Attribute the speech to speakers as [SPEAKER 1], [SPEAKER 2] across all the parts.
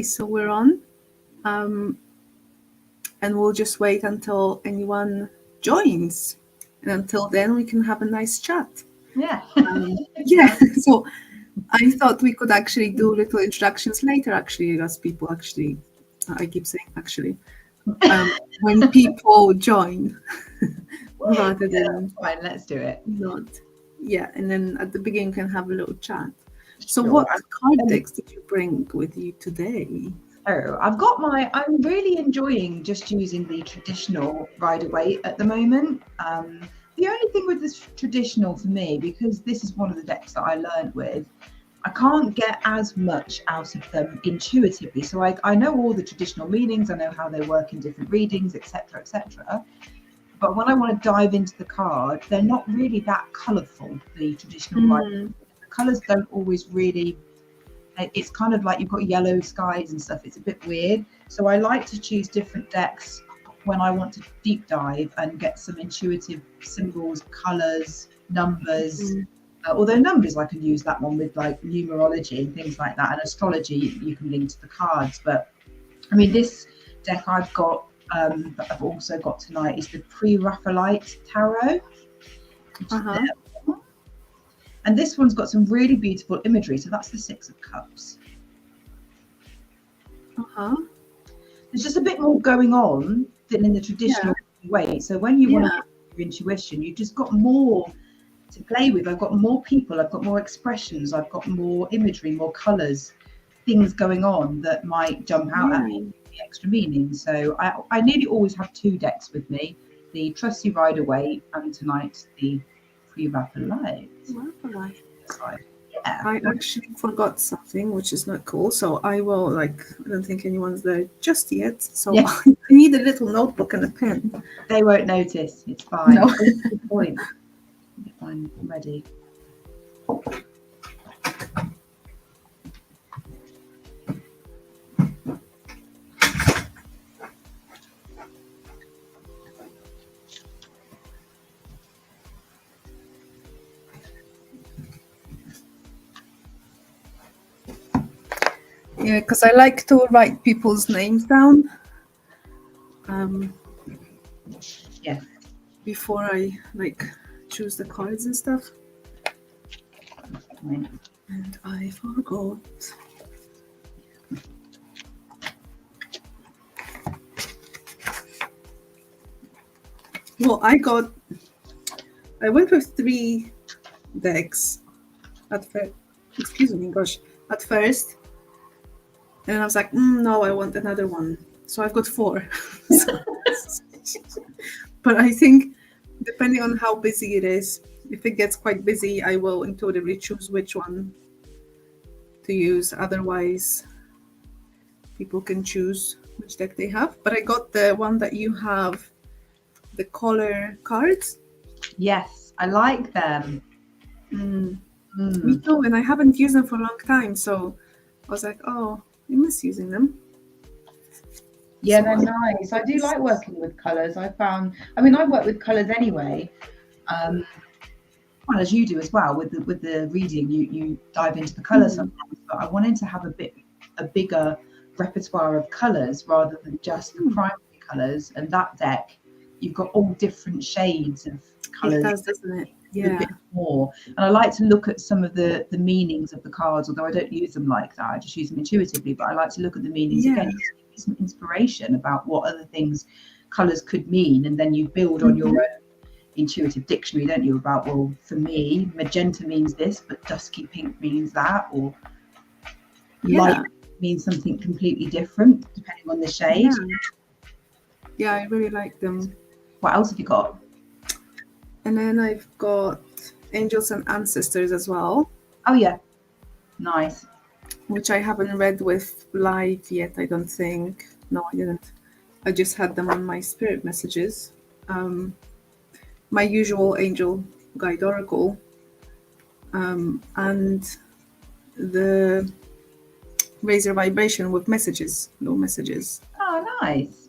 [SPEAKER 1] Okay, so we're on. And we'll just wait until anyone joins. And until then, we can have a nice chat.
[SPEAKER 2] Yeah.
[SPEAKER 1] Yeah. So I thought we could actually do little introductions later, actually, as people actually, I keep saying actually, when people join, rather than
[SPEAKER 2] Fine, let's do it.
[SPEAKER 1] not. Yeah. And then at the beginning, we can have a little chat. So
[SPEAKER 2] Sure.
[SPEAKER 1] what card decks did you bring with you today?
[SPEAKER 2] Oh, I'm really enjoying just using the traditional Rider-Waite at the moment. The only thing with this traditional for me, because this is one of the decks that I learned with, I can't get as much out of them intuitively. So I know all the traditional meanings, I know how they work in different readings, etc., etc. But when I want to dive into the card, they're not really that colourful, the traditional Rider-Waite. The colours don't always really... It's kind of like you've got yellow skies and stuff. It's a bit weird. So I like to choose different decks when I want to deep dive and get some intuitive symbols, colours, numbers. Although numbers, I can use that one with like numerology and things like that. And astrology, you can link to the cards. But I mean, this deck I've got, that I've also got tonight, is the Pre-Raphaelite Tarot. And this one's got some really beautiful imagery. So that's the Six of Cups. There's just a bit more going on than in the traditional way. So when you want to get your intuition, you've just got more to play with. I've got more people, I've got more expressions, I've got more imagery, more colours, things going on that might jump out at me, the extra meaning. So I nearly always have two decks with me, the trusty Rider-Waite and tonight the Pre-Raphaelite. Yeah.
[SPEAKER 1] I actually forgot something, which is not cool. So I will, I don't think anyone's there just yet. So I need a little notebook and a pen.
[SPEAKER 2] They won't notice. It's fine.
[SPEAKER 1] No.
[SPEAKER 2] Good point. I'm ready.
[SPEAKER 1] Yeah, because I like to write people's names down. Before I choose the cards and stuff. And I forgot. Well, I went with 3 decks at first. Excuse me, gosh. At first. And I was like, no, I want another one. So I've got 4. But I think depending on how busy it is, if it gets quite busy, I will intuitively choose which one to use. Otherwise, people can choose which deck they have. But I got the one that you have, the color cards.
[SPEAKER 2] Yes, I like them.
[SPEAKER 1] Me too, and I haven't used them for a long time. So I was like, oh, I miss using them.
[SPEAKER 2] Yeah, they're nice. I do like working with colours. I work with colours anyway. Well, as you do as well with the reading, you dive into the colours sometimes. But I wanted to have a bigger repertoire of colours rather than just the primary colours. And that deck, you've got all different shades of colours.
[SPEAKER 1] It does, doesn't it? Yeah.
[SPEAKER 2] A bit more. And I like to look at some of the meanings of the cards, although I don't use them like that. I just use them intuitively. But I like to look at the meanings again. Some inspiration about what other things colours could mean, and then you build on your own intuitive dictionary, don't you, about, well, for me magenta means this, but dusky pink means that, or light means something completely different depending on the shade.
[SPEAKER 1] Yeah, I really like them.
[SPEAKER 2] What else have you got?
[SPEAKER 1] And then I've got Angels and Ancestors as well.
[SPEAKER 2] Oh yeah, nice.
[SPEAKER 1] Which I haven't read with live yet, I don't think. No, I didn't. I just had them on my spirit messages. My usual angel guide oracle. And the raise your vibration with messages, low messages.
[SPEAKER 2] Oh, nice.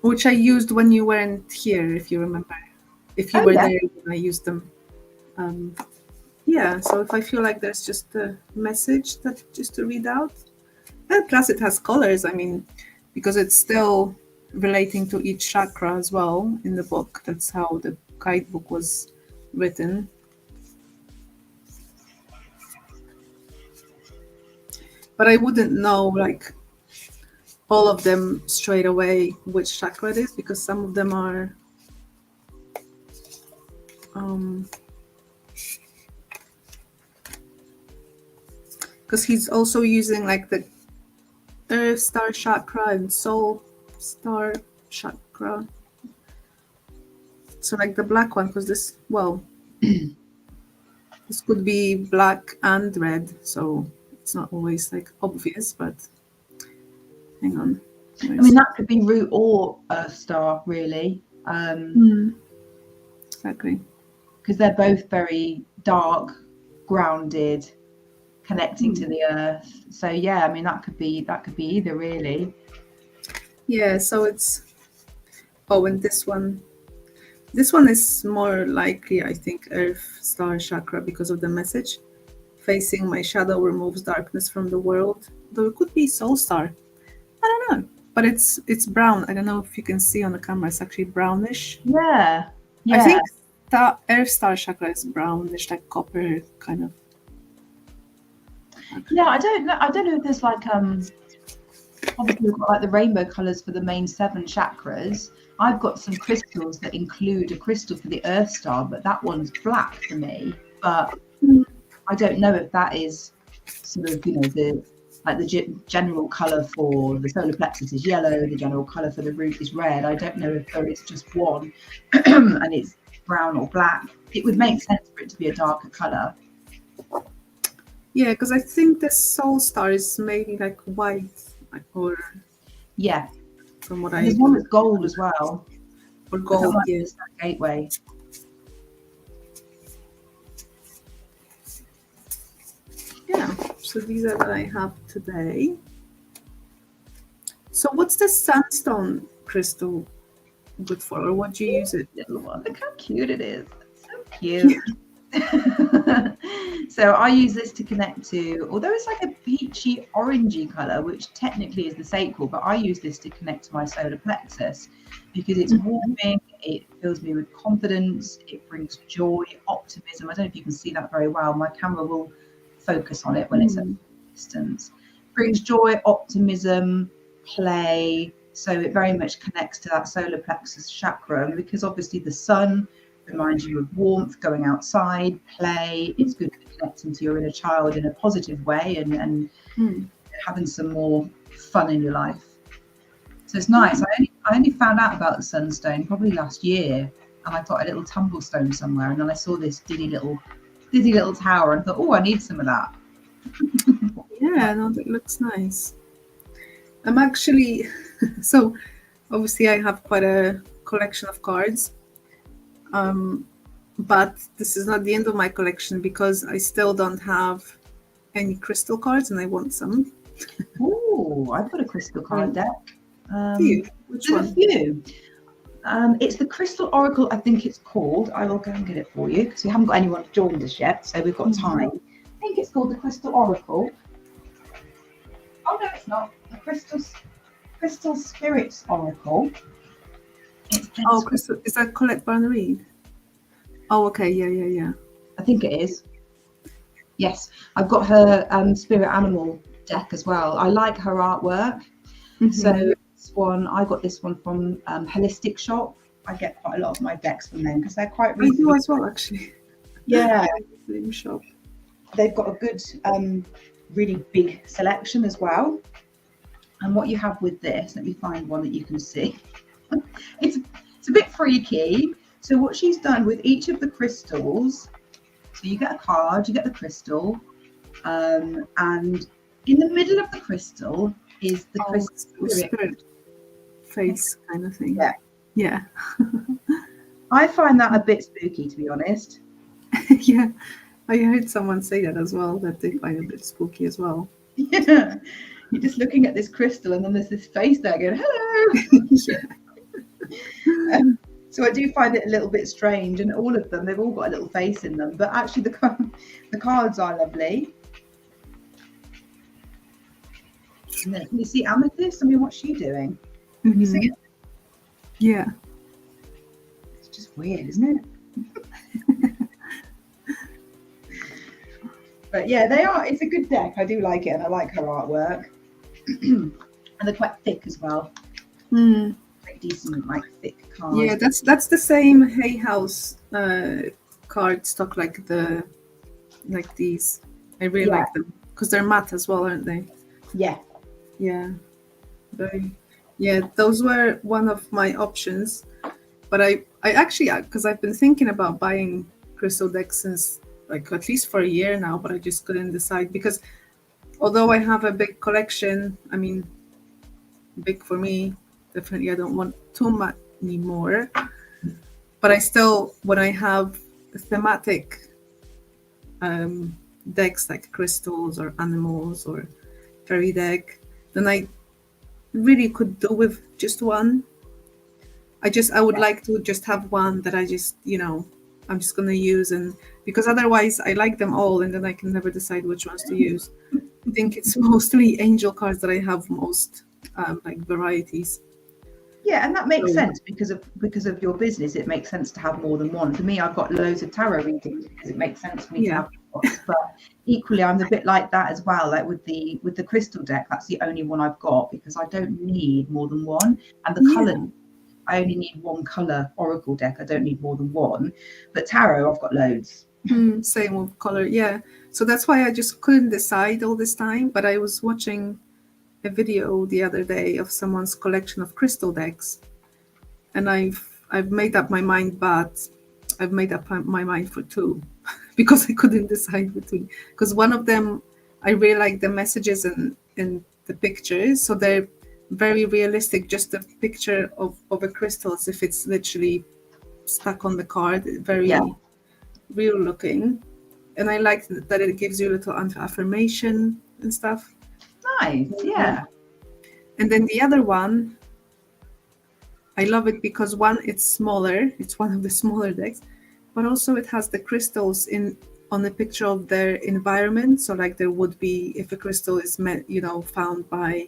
[SPEAKER 1] Which I used when you weren't here, if you remember. If you were there when I used them. So if I feel like there's just a message that just to read out, And plus, it has colors. I mean, because it's still relating to each chakra as well in the book. That's how the guidebook was written. But I wouldn't know like all of them straight away which chakra it is, because some of them are because he's also using like the earth star chakra and soul star chakra. So like the black one, because this, well, this could be black and red, so it's not always like obvious, but hang on.
[SPEAKER 2] I mean, that could be root or earth star, really.
[SPEAKER 1] Exactly.
[SPEAKER 2] Because they're both very dark, grounded, connecting to the earth. So yeah, I mean, that could be either, really.
[SPEAKER 1] Yeah, so it's, oh, and this one is more likely, I think, earth star chakra, because of the message. Facing my shadow removes darkness from the world. Though it could be soul star. I don't know. But it's brown. I don't know if you can see on the camera. It's actually brownish.
[SPEAKER 2] Yeah.
[SPEAKER 1] I think that earth star chakra is brownish, like copper kind of.
[SPEAKER 2] Yeah, I don't know if there's like obviously we've got like the rainbow colors for the main 7 chakras. I've got some crystals that include a crystal for the earth star, but that one's black for me. But I don't know if that is sort of, the general color for the solar plexus is yellow, the general color for the root is red. I don't know if there is just one and it's brown or black. It would make sense for it to be a darker color.
[SPEAKER 1] Yeah, because I think the soul star is maybe like white, or
[SPEAKER 2] yeah.
[SPEAKER 1] From what
[SPEAKER 2] There's one that's gold as well.
[SPEAKER 1] Or gold,
[SPEAKER 2] yes. That gateway.
[SPEAKER 1] Yeah, so these are that I have today. So what's the sandstone crystal good for, or what do you use it?
[SPEAKER 2] Little one. Look how cute it is. It's so cute. Yeah. So I use this to connect to, although it's like a peachy orangey color, which technically is the sacral, but I use this to connect to my solar plexus because it's warming, it fills me with confidence, it brings joy, optimism. I don't know if you can see that very well. My camera will focus on it when it's at a distance. Brings joy, optimism, play. So it very much connects to that solar plexus chakra, because obviously the sun reminds you of warmth, going outside, play. It's good for connecting to your inner child in a positive way and having some more fun in your life. So it's nice. I only found out about the sunstone probably last year, and I got a little tumble stone somewhere, and then I saw this dizzy little tower and thought, oh, I need some of that.
[SPEAKER 1] Yeah, no, that looks nice. I'm actually, so obviously I have quite a collection of cards. But this is not the end of my collection, because I still don't have any crystal cards and I want some.
[SPEAKER 2] Oh, I've got a crystal card deck.
[SPEAKER 1] Do you? Which one?
[SPEAKER 2] A few. It's the Crystal Oracle, I think it's called. I will go and get it for you because we haven't got anyone joined us yet, so we've got time. I think it's called the Crystal Oracle. Oh no, it's not. The Crystal Spirits Oracle.
[SPEAKER 1] Oh, Crystal, is that Colette Barnard? Oh, okay, yeah.
[SPEAKER 2] I think it is. Yes, I've got her spirit animal deck as well. I like her artwork. So this one, I got this one from Holistic Shop. I get quite a lot of my decks from them because they're quite reasonable.
[SPEAKER 1] I do as well, actually.
[SPEAKER 2] Yeah.
[SPEAKER 1] Same shop.
[SPEAKER 2] They've got a good, really big selection as well. And what you have with this, let me find one that you can see. It's a bit freaky. So what she's done with each of the crystals, so you get a card, you get the crystal, and in the middle of the crystal is the crystal spirit
[SPEAKER 1] face kind of thing.
[SPEAKER 2] Yeah. I find that a bit spooky, to be honest.
[SPEAKER 1] Yeah, I heard someone say that as well, that they find it a bit spooky as well.
[SPEAKER 2] Yeah, you're just looking at this crystal and then there's this face there going, hello. Yeah. So I do find it a little bit strange, and all of them, they've all got a little face in them, but actually the cards are lovely. And then can you see Amethyst? I mean, what's she doing? Can you see it?
[SPEAKER 1] Yeah.
[SPEAKER 2] It's just weird, isn't it? But yeah, they are. It's a good deck. I do like it, and I like her artwork. And they're quite thick as well. Like decent, like thick cards.
[SPEAKER 1] Yeah, that's the same Hay House card stock, like these. I really like them because they're matte as well, aren't they?
[SPEAKER 2] Yeah.
[SPEAKER 1] Yeah. Those were one of my options, but I actually, because I've been thinking about buying crystal decks since like at least for a year now, but I just couldn't decide because although I have a big collection, I mean, big for me, definitely I don't want too much anymore. But I still, when I have thematic decks like crystals or animals or fairy deck, then I really could do with just one. I would like to just have one that I just, I'm just going to use, and because otherwise I like them all and then I can never decide which ones to use. I think it's mostly angel cards that I have most like varieties.
[SPEAKER 2] Yeah, and that makes sense because of your business. It makes sense to have more than one. For me, I've got loads of tarot readings because it makes sense for me to have lots. But equally, I'm a bit like that as well. Like with the crystal deck, that's the only one I've got because I don't need more than one. And the colour, I only need one colour oracle deck. I don't need more than one. But tarot, I've got loads.
[SPEAKER 1] Same with color, yeah. So that's why I just couldn't decide all this time. But I was watching a video the other day of someone's collection of crystal decks, and I've made up my mind, but I've made up my mind for two because I couldn't decide between. Because one of them, I really like the messages and the pictures, so they're very realistic. Just a picture of a crystal as if it's literally stuck on the card, very real looking. And I like that it gives you a little affirmation and stuff.
[SPEAKER 2] Nice, yeah.
[SPEAKER 1] And then the other one, I love it because one, it's smaller. It's one of the smaller decks, but also it has the crystals on the picture of their environment. So like there would be, if a crystal is found by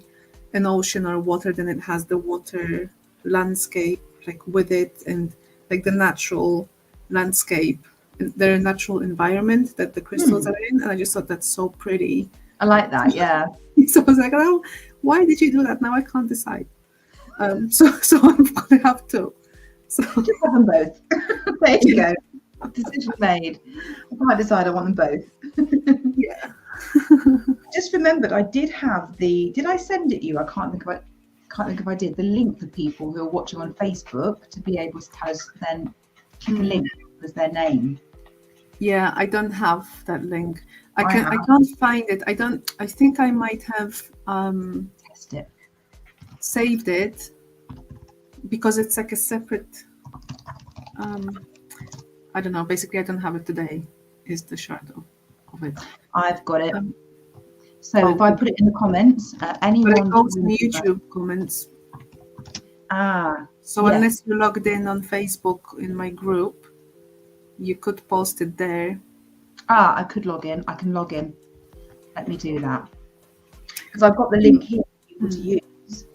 [SPEAKER 1] an ocean or water, then it has the water landscape like with it, and like the natural landscape, their natural environment that the crystals are in. And I just thought that's so pretty.
[SPEAKER 2] I like that, yeah.
[SPEAKER 1] So I was like, oh, why did you do that? Now I can't decide. So I'm gonna have to. So
[SPEAKER 2] just have them both. There you go. Decision made. I can't decide. I want them both.
[SPEAKER 1] Yeah.
[SPEAKER 2] Just remembered, I did have did I send it you? I can't think if I did. The link for people who are watching on Facebook to be able to tell us, then click a link with their name.
[SPEAKER 1] Yeah, I don't have that link. I can't find it. I think I might have
[SPEAKER 2] Test it.
[SPEAKER 1] Saved it because it's like a separate I don't know, basically I don't have it today is the shadow of it.
[SPEAKER 2] I've got it. So if I put it in the comments, anyone
[SPEAKER 1] but it goes in YouTube comments. So unless you're logged in on Facebook in my group, you could post it there.
[SPEAKER 2] I could log in. I can log in. Let me do that because I've got the link here for people to use.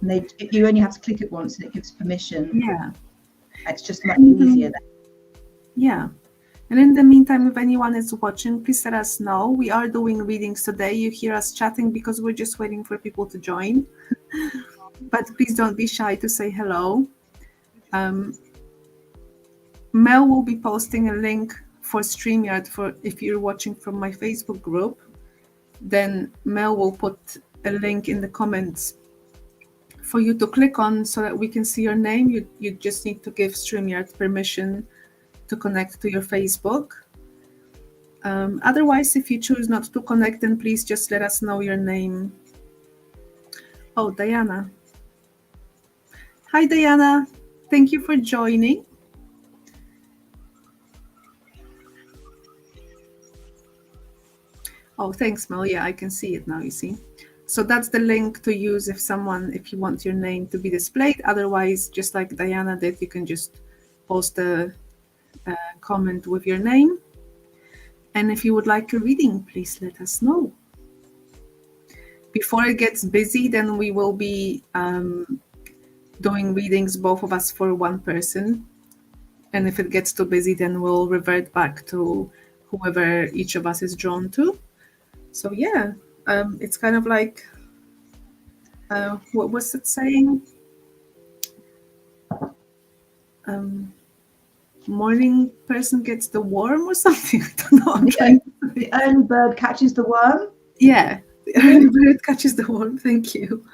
[SPEAKER 2] And you only have to click it once and it gives permission.
[SPEAKER 1] Yeah.
[SPEAKER 2] It's just much easier then.
[SPEAKER 1] Yeah. And in the meantime, if anyone is watching, please let us know. We are doing readings today. You hear us chatting because we're just waiting for people to join. But please don't be shy to say hello. Mel will be posting a link for StreamYard for if you're watching from my Facebook group. Then Mel will put a link in the comments for you to click on so that we can see your name. You just need to give StreamYard permission to connect to your Facebook. Otherwise, if you choose not to connect, then please just let us know your name. Oh, Diana. Hi, Diana. Thank you for joining. Oh, thanks, Mel. Yeah, I can see it now, you see. So that's the link to use if you want your name to be displayed. Otherwise, just like Diana did, you can just post a comment with your name. And if you would like a reading, please let us know. Before it gets busy, then we will be doing readings, both of us, for one person. And if it gets too busy, then we'll revert back to whoever each of us is drawn to. So yeah, it's kind of like, what was it saying? Morning person gets the worm or something. I don't know.
[SPEAKER 2] Yeah, the early bird catches the worm.
[SPEAKER 1] Yeah, the early bird catches the worm. Thank you.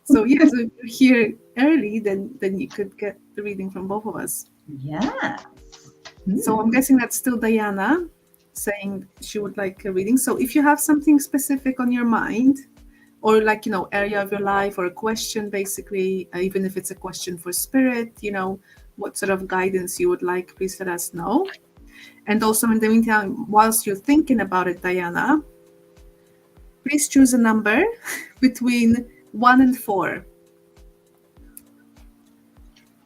[SPEAKER 1] So yeah, so if you're here early, then you could get the reading from both of us.
[SPEAKER 2] Yeah.
[SPEAKER 1] So I'm guessing that's still Diana saying she would like a reading. So if you have something specific on your mind, or like, area of your life, or a question, basically, even if it's a question for spirit, what sort of guidance you would like, please let us know. And also, in the meantime, whilst you're thinking about it, Diana, please choose a number between 1 and 4.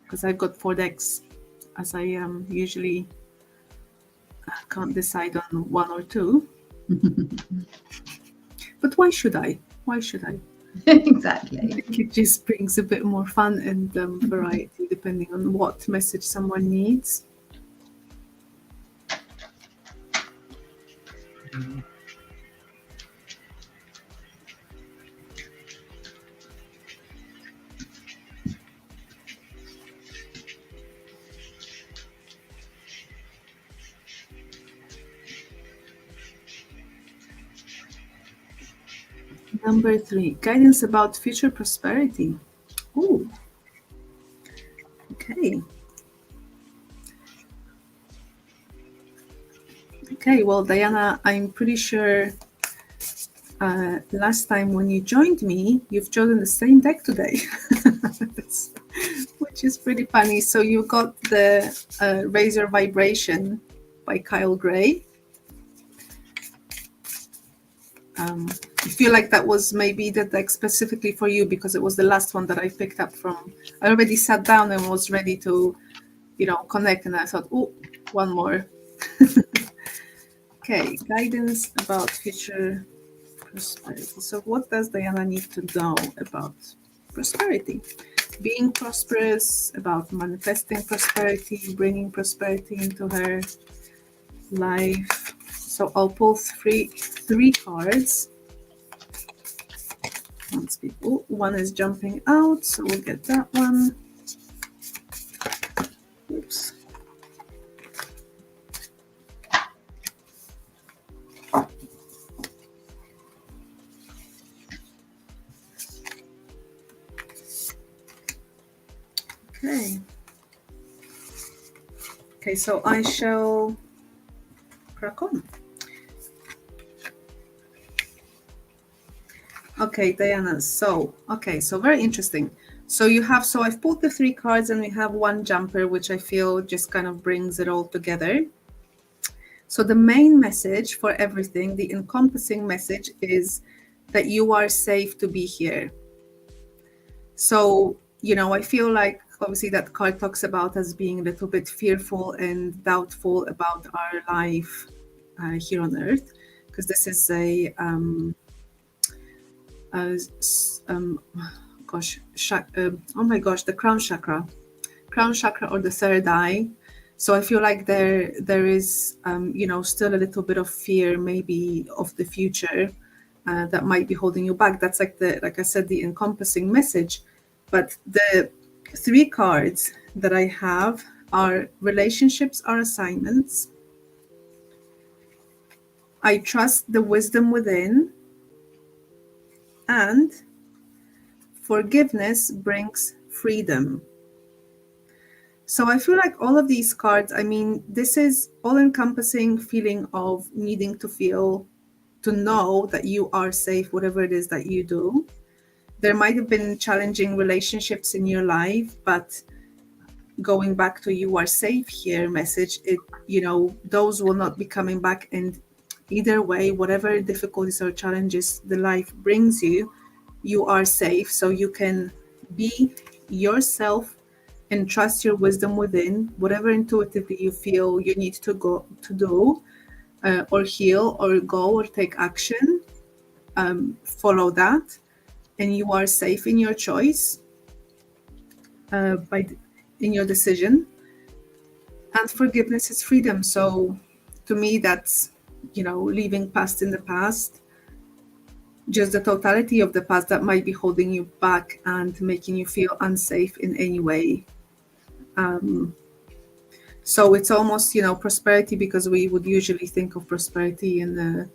[SPEAKER 1] Because I've got 4 decks, as I usually can't decide on 1 or 2. But why should I? Why should I?
[SPEAKER 2] Exactly.
[SPEAKER 1] I think it just brings a bit more fun and variety, depending on what message someone needs. Number 3, guidance about future prosperity. Ooh. Okay. Okay, well, Diana, I'm pretty sure last time when you joined me, you've chosen the same deck today, which is pretty funny. So you got the Raise Your Vibration by Kyle Gray. I feel like that was maybe the deck specifically for you, because it was the last one that I picked up from. I already sat down and was ready to, connect, and I thought, oh, one more. Okay, guidance about future prosperity. So what does Diana need to know about prosperity? Being prosperous, about manifesting prosperity, bringing prosperity into her life. So I'll pull three cards. One is jumping out, so we'll get that one. Oops. Okay, so I shall crack on. Okay, Diana, so very interesting. So I've pulled the 3 cards, and we have one jumper, which I feel just kind of brings it all together. So the main message for everything, the encompassing message, is that you are safe to be here. So, I feel like obviously that card talks about us being a little bit fearful and doubtful about our life here on Earth, because this is oh my gosh, the crown chakra or the third eye. So I feel like there is still a little bit of fear, maybe, of the future that might be holding you back. That's like I said, the encompassing message. But the 3 cards that I have are: relationships are assignments, I trust the wisdom within, and forgiveness brings freedom. So I feel like all of these cards, this is all-encompassing feeling of needing to know that you are safe, whatever it is that you do. There might have been challenging relationships in your life, but going back to you are safe here message, those will not be coming back. And either way, whatever difficulties or challenges the life brings you, you are safe. So you can be yourself and trust your wisdom within, whatever intuitively you feel you need to go to do, or heal, or go, or take action. follow that, and you are safe in your choice, in your decision. And forgiveness is freedom. So to me, that's, leaving past in the past, just the totality of the past that might be holding you back and making you feel unsafe in any way. So it's almost, prosperity, because we would usually think of prosperity in the,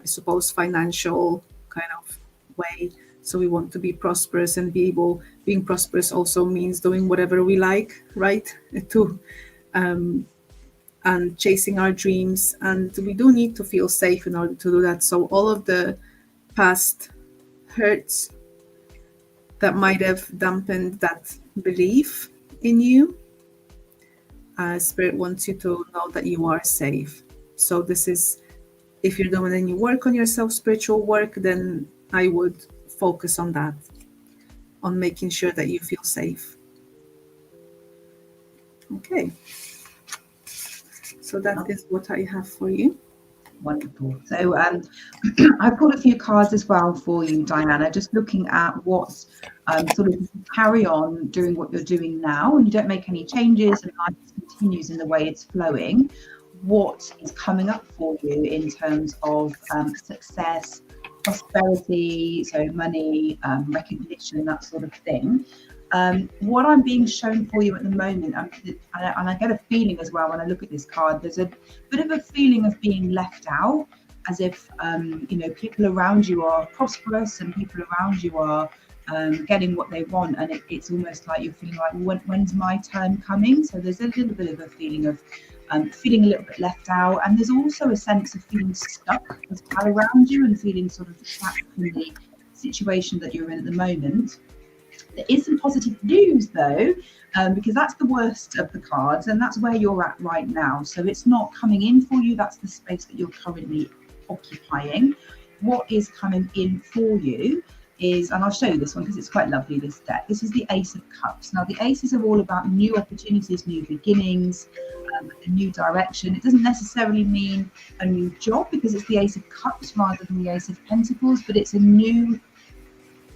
[SPEAKER 1] I suppose, financial kind of way. So we want to be prosperous and be able, being prosperous also means doing whatever we like, right? To and chasing our dreams. And we do need to feel safe in order to do that. So all of the past hurts that might have dampened that belief in you, Spirit wants you to know that you are safe. So this is, if you're doing any work on yourself, spiritual work, then I would focus on that, on making sure that you feel safe. Okay. So that is what I have for you.
[SPEAKER 2] Wonderful. So I've got a few cards as well for you, Diana, just looking at what sort of carry on doing what you're doing now, and you don't make any changes and life continues in the way it's flowing. What is coming up for you in terms of success, prosperity, so money, recognition, that sort of thing. What I'm being shown for you at the moment, and I get a feeling as well when I look at this card, there's a bit of a feeling of being left out, as if people around you are prosperous and people around you are getting what they want, and it's almost like you're feeling like, when's my turn coming? So there's a little bit of a feeling of feeling a little bit left out, and there's also a sense of feeling stuck as well around you and feeling sort of trapped in the situation that you're in at the moment. There is some positive news though, because that's the worst of the cards, and that's where you're at right now. So it's not coming in for you, that's the space that you're currently occupying. What is coming in for you is, and I'll show you this one because it's quite lovely, this deck. This is the Ace of Cups. Now the Aces are all about new opportunities, new beginnings, a new direction. It doesn't necessarily mean a new job because it's the Ace of Cups rather than the Ace of Pentacles, but it's a new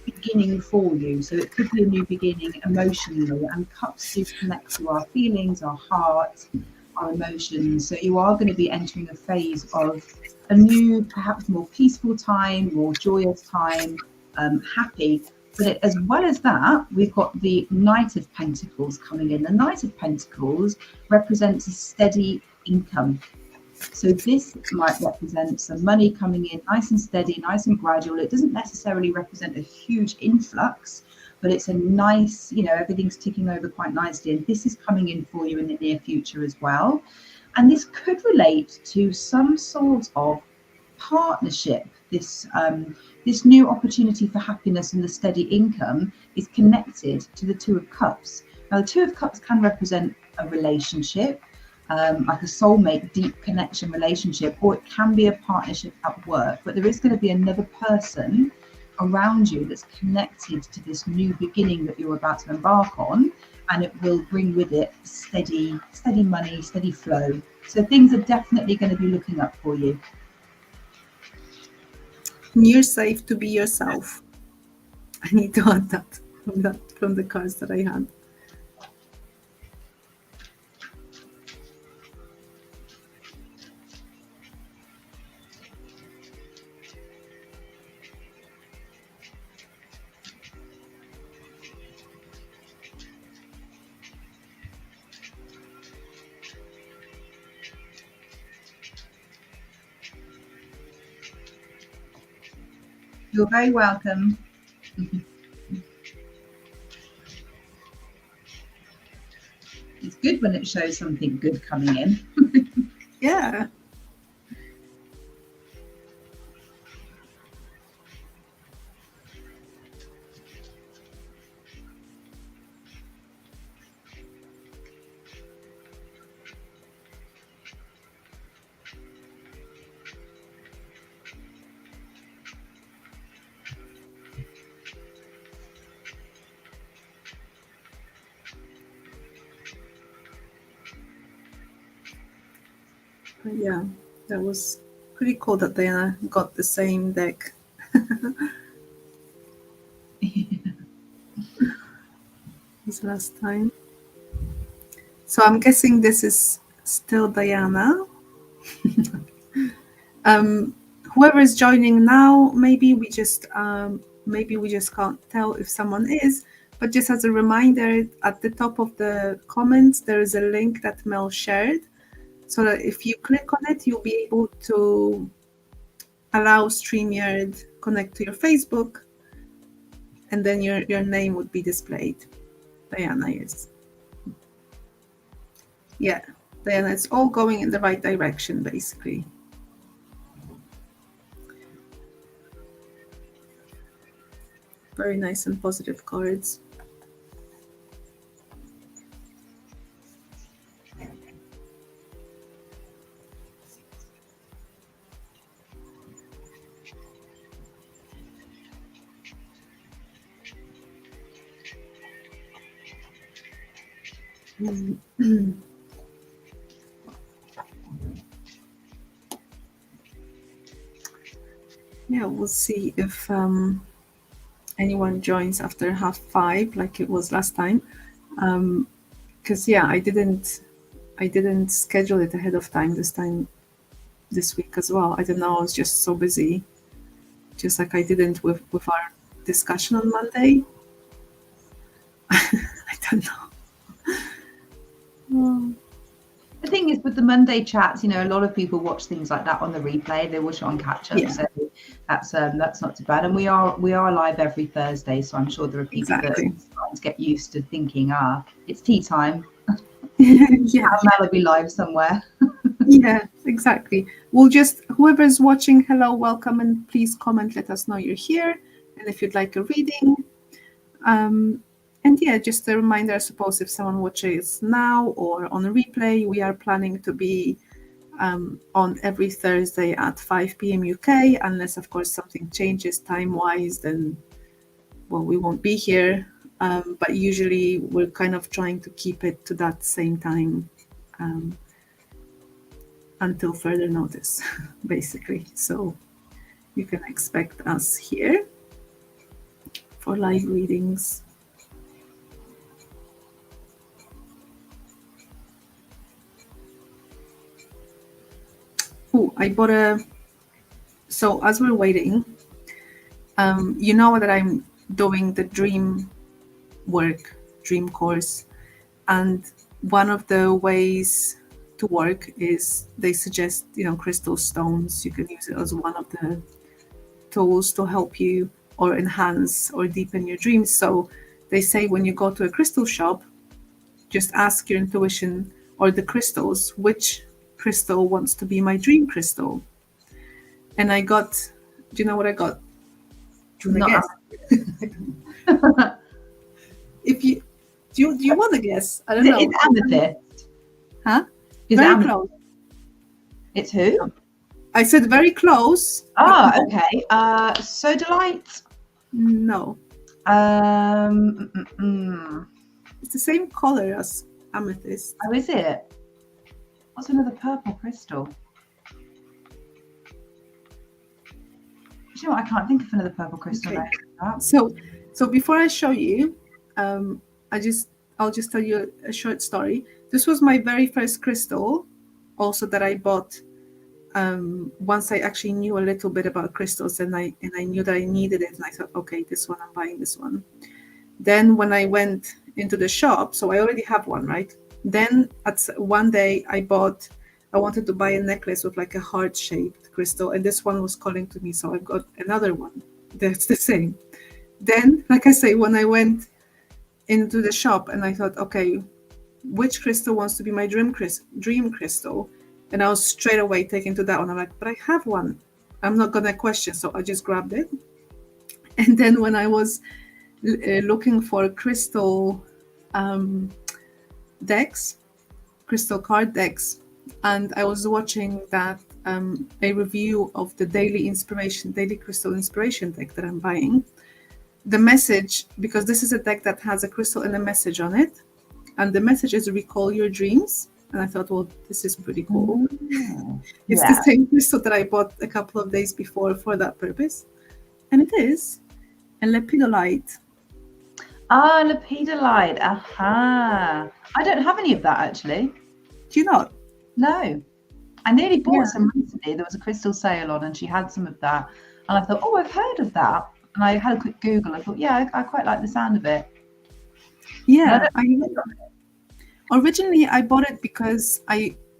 [SPEAKER 2] beginning for you. So it could be a new beginning emotionally, and cups do connect to our feelings, our heart, our emotions. So you are going to be entering a phase of a new, perhaps more peaceful time, more joyous time, happy. But as well as that, we've got the Knight of Pentacles coming in. The Knight of Pentacles represents a steady income. So this might represent some money coming in nice and steady, nice and gradual. It doesn't necessarily represent a huge influx, but it's a nice, everything's ticking over quite nicely. And this is coming in for you in the near future as well. And this could relate to some sort of partnership. This new opportunity for happiness and the steady income is connected to the Two of Cups. Now, the Two of Cups can represent a relationship, like a soulmate, deep connection relationship, or it can be a partnership at work. But there is going to be another person around you that's connected to this new beginning that you're about to embark on, and it will bring with it steady money, steady flow. So things are definitely going to be looking up for you.
[SPEAKER 1] You're safe to be yourself. I need to add that from the cards that I had.
[SPEAKER 2] You're very welcome. It's good when it shows something good coming in.
[SPEAKER 1] Yeah. Yeah, that was pretty cool that Diana got the same deck This last time. So I'm guessing this is still Diana. Whoever is joining now, maybe we just can't tell if someone is. But just as a reminder, at the top of the comments, there is a link that Mel shared, so that if you click on it, you'll be able to allow StreamYard connect to your Facebook, and then your name would be displayed. Diana is. Yeah, Diana, it's all going in the right direction, basically. Very nice and positive cards. Yeah, we'll see if anyone joins after 5:30 like it was last time, because yeah, I didn't schedule it ahead of time this week as well. I don't know, I was just so busy, just like I didn't with our discussion on Monday. I don't know.
[SPEAKER 2] The thing is, with the Monday chats, a lot of people watch things like that on the replay. They watch it on catch up, so that's not too bad. And we are live every Thursday, so I'm sure there are people that are starting to get used to thinking, it's tea time.
[SPEAKER 1] Yeah,
[SPEAKER 2] Mel will be live somewhere.
[SPEAKER 1] Yeah, exactly. We'll just, whoever's watching, hello, welcome, and please comment, let us know you're here, and if you'd like a reading. And yeah, just a reminder, I suppose, if someone watches now or on a replay, we are planning to be on every Thursday at 5 p.m. UK, unless, of course, something changes time-wise, then, well, we won't be here. But usually we're kind of trying to keep it to that same time until further notice, basically. So you can expect us here for live readings. Oh, I bought so as we're waiting, you know that I'm doing the dream course, and one of the ways to work is they suggest, crystal stones. You can use it as one of the tools to help you or enhance or deepen your dreams. So they say when you go to a crystal shop, just ask your intuition or the crystals, which crystal wants to be my dream crystal. And I got, do you know what I got? Do you want to guess? If you do you want to guess? I don't know.
[SPEAKER 2] It's amethyst.
[SPEAKER 1] Huh?
[SPEAKER 2] Very
[SPEAKER 1] close.
[SPEAKER 2] It's who?
[SPEAKER 1] I said very close.
[SPEAKER 2] Okay. Sodalite?
[SPEAKER 1] No. It's the same color as amethyst.
[SPEAKER 2] Oh, is it? What's another purple crystal? You know what? I can't think of another purple crystal.
[SPEAKER 1] Okay. So before I show you, I'll just tell you a short story. This was my very first crystal, also that I bought once I actually knew a little bit about crystals, and I knew that I needed it, and I thought, okay, this one, I'm buying this one. Then when I went into the shop, so I already have one, right? Then one day I wanted to buy a necklace with like a heart-shaped crystal, and this one was calling to me, so I got another one that's the same. Then, like I say, when I went into the shop and I thought, okay, which crystal wants to be my dream crystal? And I was straight away taken to that one. I'm like, but I have one. I'm not gonna question, so I just grabbed it. And then when I was looking for crystal decks, crystal card decks, and I was watching that a review of the daily crystal inspiration deck that I'm buying. The message, because this is a deck that has a crystal and a message on it, and the message is recall your dreams. And I thought, well, this is pretty cool. It's the same crystal that I bought a couple of days before for that purpose. and it is, and lepidolite.
[SPEAKER 2] Ah, lepidolite. Aha. I don't have any of that actually.
[SPEAKER 1] Do you not?
[SPEAKER 2] No. I nearly bought
[SPEAKER 1] Yeah.
[SPEAKER 2] some recently. There was a crystal sale on and she had some of that. And I thought, oh, I've heard of that. And I had a quick Google. I thought, yeah, I quite like the sound of it.
[SPEAKER 1] Yeah, originally I bought it because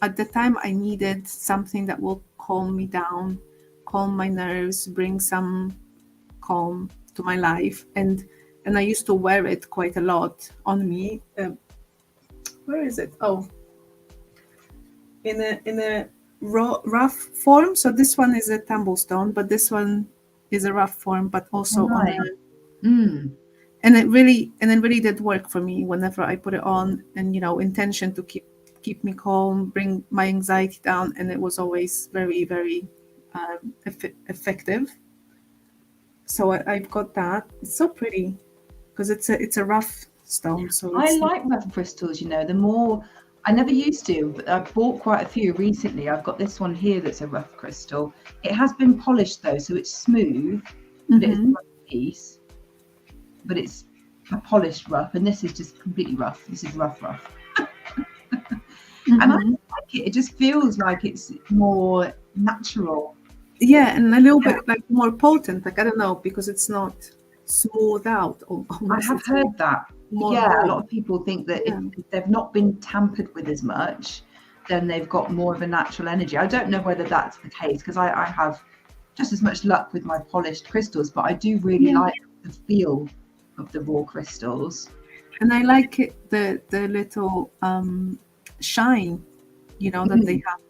[SPEAKER 1] at the time I needed something that will calm me down, calm my nerves, bring some calm to my life, and I used to wear it quite a lot on me. Where is it? Oh, in a rough form. So this one is a tumblestone, but this one is a rough form, but also on
[SPEAKER 2] Right.
[SPEAKER 1] a,
[SPEAKER 2] Mm.
[SPEAKER 1] and it really did work for me whenever I put it on, and intention to keep me calm, bring my anxiety down, and it was always very, very effective. So I've got that. It's so pretty because it's a rough stone, so
[SPEAKER 2] I
[SPEAKER 1] it's
[SPEAKER 2] like rough crystals, the more I never used to, but I've bought quite a few recently. I've got this one here that's a rough crystal. It has been polished though, so it's smooth, but it's
[SPEAKER 1] Mhm.
[SPEAKER 2] a rough piece, but it's a polished rough, and this is just completely rough. This is rough. And I
[SPEAKER 1] Mhm.
[SPEAKER 2] like it. It just feels like it's more natural.
[SPEAKER 1] Yeah, and a little
[SPEAKER 2] Yeah.
[SPEAKER 1] bit like more potent. Like I don't know because it's not smooth out.
[SPEAKER 2] I
[SPEAKER 1] Almost
[SPEAKER 2] have
[SPEAKER 1] it's
[SPEAKER 2] heard that.
[SPEAKER 1] more
[SPEAKER 2] Yeah, a
[SPEAKER 1] raw.
[SPEAKER 2] lot of people think that
[SPEAKER 1] Yeah.
[SPEAKER 2] if they've not been tampered with as much, then they've got more of a natural energy. I don't know whether that's the case because I have just as much luck with my polished crystals, but I do really
[SPEAKER 1] Yeah.
[SPEAKER 2] like the feel of the raw crystals.
[SPEAKER 1] And I like it, the little shine, that they
[SPEAKER 2] Mm.
[SPEAKER 1] have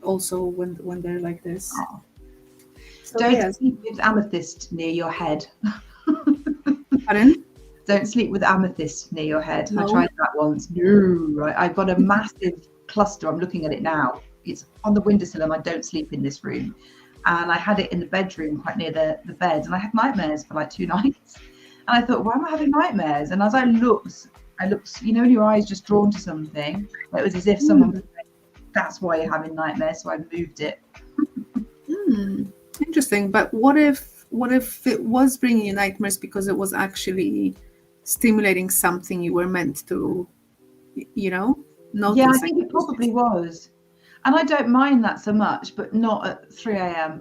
[SPEAKER 1] also when they're like this.
[SPEAKER 2] Oh.
[SPEAKER 1] So
[SPEAKER 2] Don't
[SPEAKER 1] yes.
[SPEAKER 2] sleep with amethyst near your head.
[SPEAKER 1] Pardon?
[SPEAKER 2] Don't sleep with amethyst near your head. I
[SPEAKER 1] No.
[SPEAKER 2] tried that once. No, I've got a massive cluster. I'm looking at it now. It's on the windowsill, and I don't sleep in this room. And I had it in the bedroom, quite near the bed, and I had nightmares for like 2 nights. And I thought, why am I having nightmares? And as I looked, when your eyes just drawn to something. It was as if someone was
[SPEAKER 1] Hmm.
[SPEAKER 2] saying, that's why you're having nightmares. So I moved it.
[SPEAKER 1] Hmm. Interesting. But what if it was bringing you nightmares because it was actually stimulating something you were meant to, you know,
[SPEAKER 2] Yeah, I
[SPEAKER 1] notice? Like
[SPEAKER 2] think it probably was. And I don't mind that so much, but not at 3 a.m.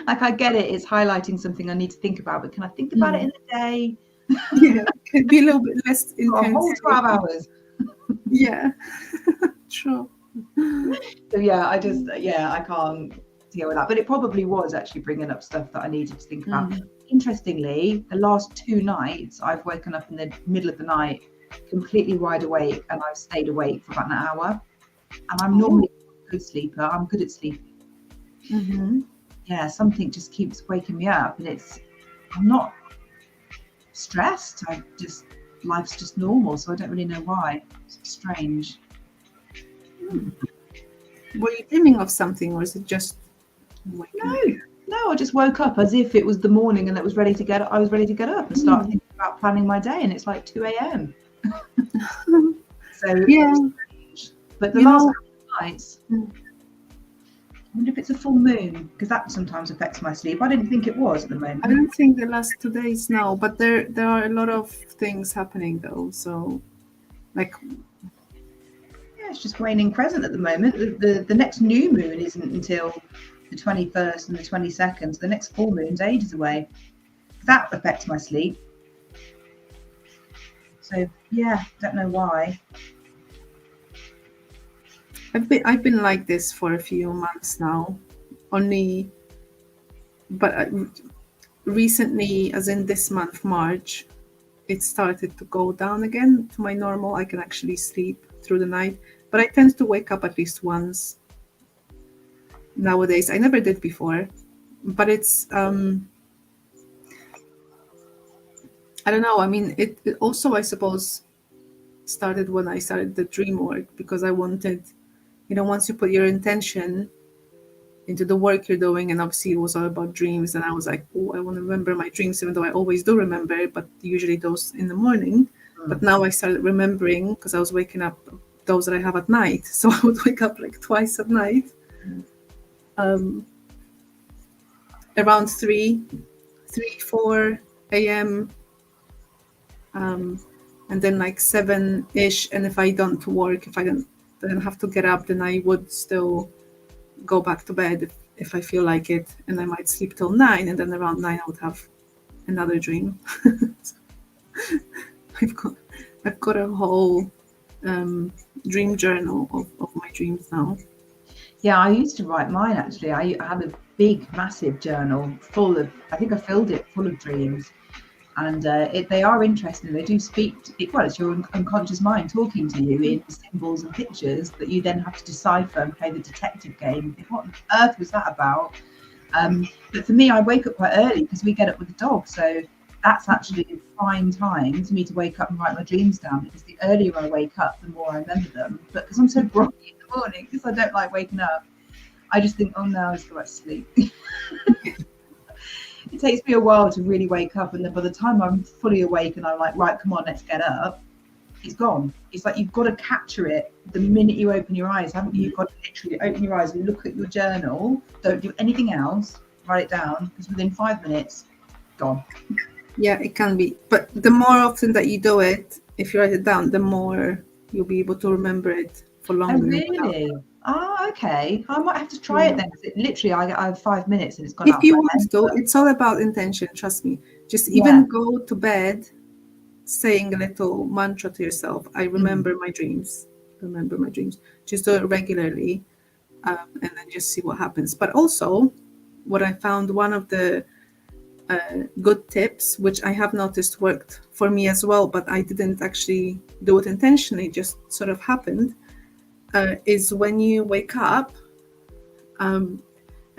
[SPEAKER 2] Like I get it, it's highlighting something I need to think about, but can I think about it in the day
[SPEAKER 1] Yeah, can be a little bit less
[SPEAKER 2] for a whole 12
[SPEAKER 1] intensity.
[SPEAKER 2] hours?
[SPEAKER 1] Yeah, true.
[SPEAKER 2] So yeah, I can't deal with that. But it probably was actually bringing up stuff that I needed to think about.
[SPEAKER 1] Mm.
[SPEAKER 2] Interestingly, the last 2 nights, I've woken up in the middle of the night completely wide awake, and I've stayed awake for about an hour. And I'm
[SPEAKER 1] Oh.
[SPEAKER 2] normally a good sleeper. I'm good at sleeping.
[SPEAKER 1] Mm-hmm.
[SPEAKER 2] Yeah, something just keeps waking me up, and I'm not stressed. Life's just normal, so I don't really know why. It's strange.
[SPEAKER 1] Were you dreaming of something, or is it just waking up?
[SPEAKER 2] No, I just woke up as if it was the morning, and I was ready to get up and start thinking about planning my day, and it's like 2 a.m. So
[SPEAKER 1] Yeah,
[SPEAKER 2] but the
[SPEAKER 1] you
[SPEAKER 2] last
[SPEAKER 1] know,
[SPEAKER 2] couple of nights, I wonder if it's a full moon, because that sometimes affects my sleep. I didn't think it was at the
[SPEAKER 1] I
[SPEAKER 2] moment.
[SPEAKER 1] don't think the last 2 days now, but there are a lot of things happening though. So, like,
[SPEAKER 2] Yeah, it's just waning crescent at the moment. The next new moon isn't until the 21st and the 22nd. So the next full moon's ages away. That affects my sleep. So yeah, don't know why.
[SPEAKER 1] I've been like this for a few months now, only, but recently, as in this month, March, it started to go down again to my normal. I can actually sleep through the night, but I tend to wake up at least once nowadays. I never did before, but it's I don't know. I mean, it also, I suppose, started when I started the dream work because I wanted, once you put your intention into the work you're doing, and obviously it was all about dreams, and I was like, oh, I want to remember my dreams, even though I always do remember, but usually those in the morning. But now I started remembering because I was waking up those that I have at night. So I would wake up like twice at night. Um, around 4 a.m. And then like 7-ish. And if I don't work, if I don't have to get up, then I would still go back to bed if I feel like it. And I might sleep till 9. And then around 9, I would have another dream. I've got a whole dream journal of my dreams now.
[SPEAKER 2] Yeah, I used to write mine actually. I had a big, massive journal full of, I think I filled it full of dreams. And they are interesting. They do speak, well, it's your unconscious mind talking to you in symbols and pictures that you then have to decipher and play the detective game. What on earth was that about? But for me, I wake up quite early because we get up with the dog. So that's actually a prime time for me to wake up and write my dreams down, because the earlier I wake up, the more I remember them. But because I'm so groggy in the morning, because I don't like waking up, I just think, oh no, I just go back to sleep. It takes me a while to really wake up, and then by the time I'm fully awake and I'm like, right, come on, let's get up, it's gone. It's like you've got to capture it the minute you open your eyes, haven't you? You've got to literally open your eyes and look at your journal, don't do anything else, write it down, because within 5 minutes, gone.
[SPEAKER 1] Yeah, it can be. But the more often that you do it, if you write it down, the more you'll be able to remember it for longer.
[SPEAKER 2] Oh, really? Oh, okay. I might have to try it then. Literally, I have 5 minutes and it's gone.
[SPEAKER 1] If you want to, it's all about intention. Trust me. Just even go to bed saying a little mantra to yourself. I remember my dreams. Remember my dreams. Just do it regularly, and then just see what happens. But also, what I found, one of the good tips, which I have noticed worked for me as well, but I didn't actually do it intentionally, just sort of happened, is when you wake up, and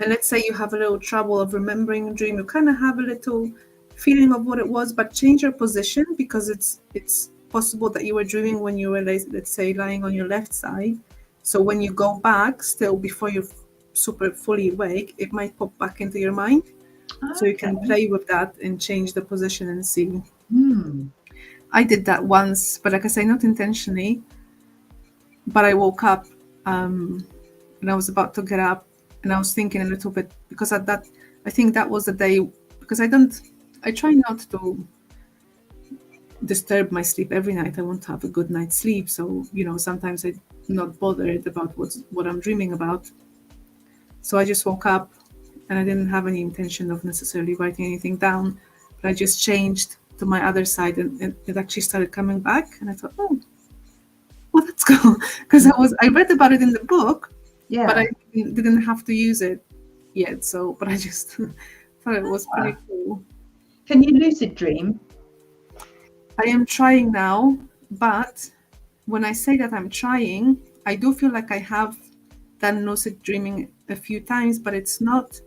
[SPEAKER 1] let's say you have a little trouble of remembering a dream, you kind of have a little feeling of what it was, but change your position, because it's possible that you were dreaming when you were, let's say, lying on your left side. So when you go back, still before you're super fully awake, it might pop back into your mind. So you can play with that and change the position and see. I did that once, but like I say, not intentionally. But I woke up and I was about to get up, and I was thinking a little bit, because at that, I think that was the day, because I try not to disturb my sleep every night. I want to have a good night's sleep. So, sometimes I'm not bothered about what I'm dreaming about. So I just woke up, and I didn't have any intention of necessarily writing anything down, but I just changed to my other side, and it actually started coming back. And I thought, well, that's cool, because I read about it in the book, but I didn't have to use it yet. So, but I just thought it was pretty cool.
[SPEAKER 2] Can you lucid dream?
[SPEAKER 1] I am trying now, but when I say that I'm trying, I do feel like I have done lucid dreaming a few times, but it's not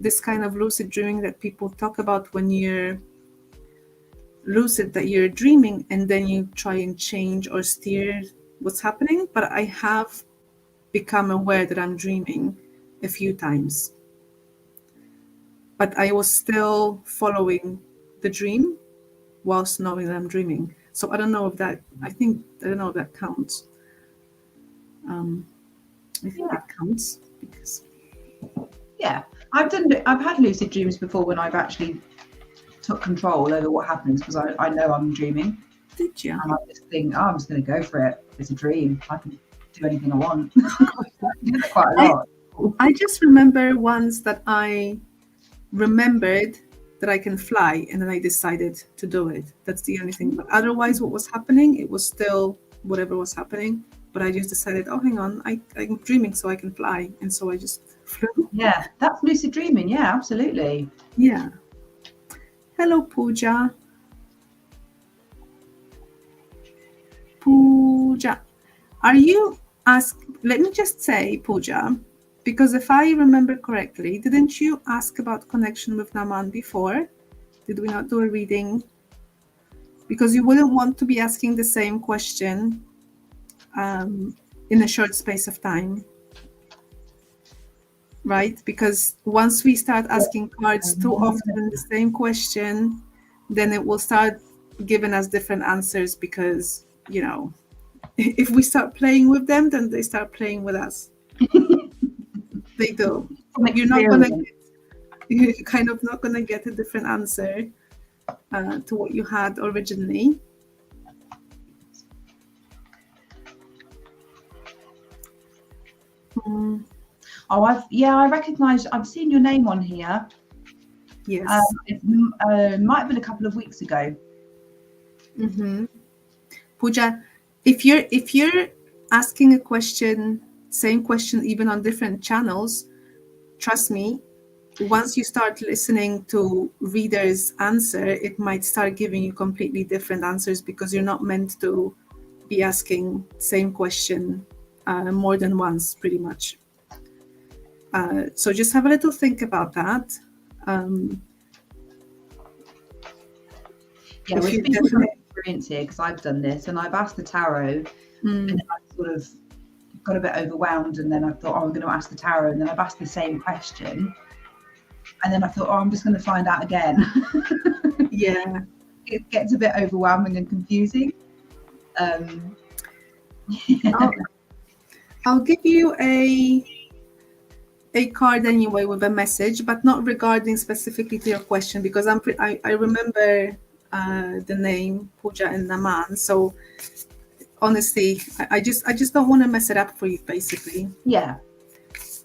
[SPEAKER 1] this kind of lucid dreaming that people talk about when you're lucid, that you're dreaming and then you try and change or steer what's happening. But I have become aware that I'm dreaming a few times, but I was still following the dream whilst knowing that I'm dreaming. So I don't know if that counts. I think it counts, because
[SPEAKER 2] I've had lucid dreams before when I've actually took control over what happens, because I know I'm dreaming.
[SPEAKER 1] Did you?
[SPEAKER 2] And I just think, I'm just going to go for it. It's a dream. I can do anything I want. Quite a lot.
[SPEAKER 1] I just remember once that I remembered that I can fly, and then I decided to do it. That's the only thing. But otherwise, what was happening, it was still whatever was happening. But I just decided, oh, hang on, I'm dreaming, so I can fly. And so I just flew.
[SPEAKER 2] Yeah, that's lucid dreaming. Yeah, absolutely.
[SPEAKER 1] Yeah. Hello, Pooja. Pooja, are you let me just say, Pooja, because if I remember correctly, didn't you ask about connection with Naman before? Did we not do a reading? Because you wouldn't want to be asking the same question in a short space of time, right? Because once we start asking cards too often the same question, then it will start giving us different answers, because, if we start playing with them, then they start playing with us. They do. You're not gonna get you're kind of not going to get a different answer to what you had originally.
[SPEAKER 2] Oh, I recognise. I've seen your name on here.
[SPEAKER 1] Yes.
[SPEAKER 2] It might have been a couple of weeks ago.
[SPEAKER 1] Pooja, if you're asking a question, same question, even on different channels, trust me, once you start listening to readers' answer, it might start giving you completely different answers because you're not meant to be asking same question more than once, pretty much. So just have a little think about that.
[SPEAKER 2] Yeah, we're speaking from experience here because I've done this and I've asked the tarot and I sort of got a bit overwhelmed, and then I thought, oh, I'm going to ask the tarot, and then I've asked the same question, and then I thought, oh, I'm just going to find out again.
[SPEAKER 1] Yeah.
[SPEAKER 2] It gets a bit overwhelming and confusing.
[SPEAKER 1] I'll give you a card anyway with a message, but not regarding specifically to your question, because I remember the name Pooja and Naman. So honestly, I just don't want to mess it up for you, basically.
[SPEAKER 2] Yeah.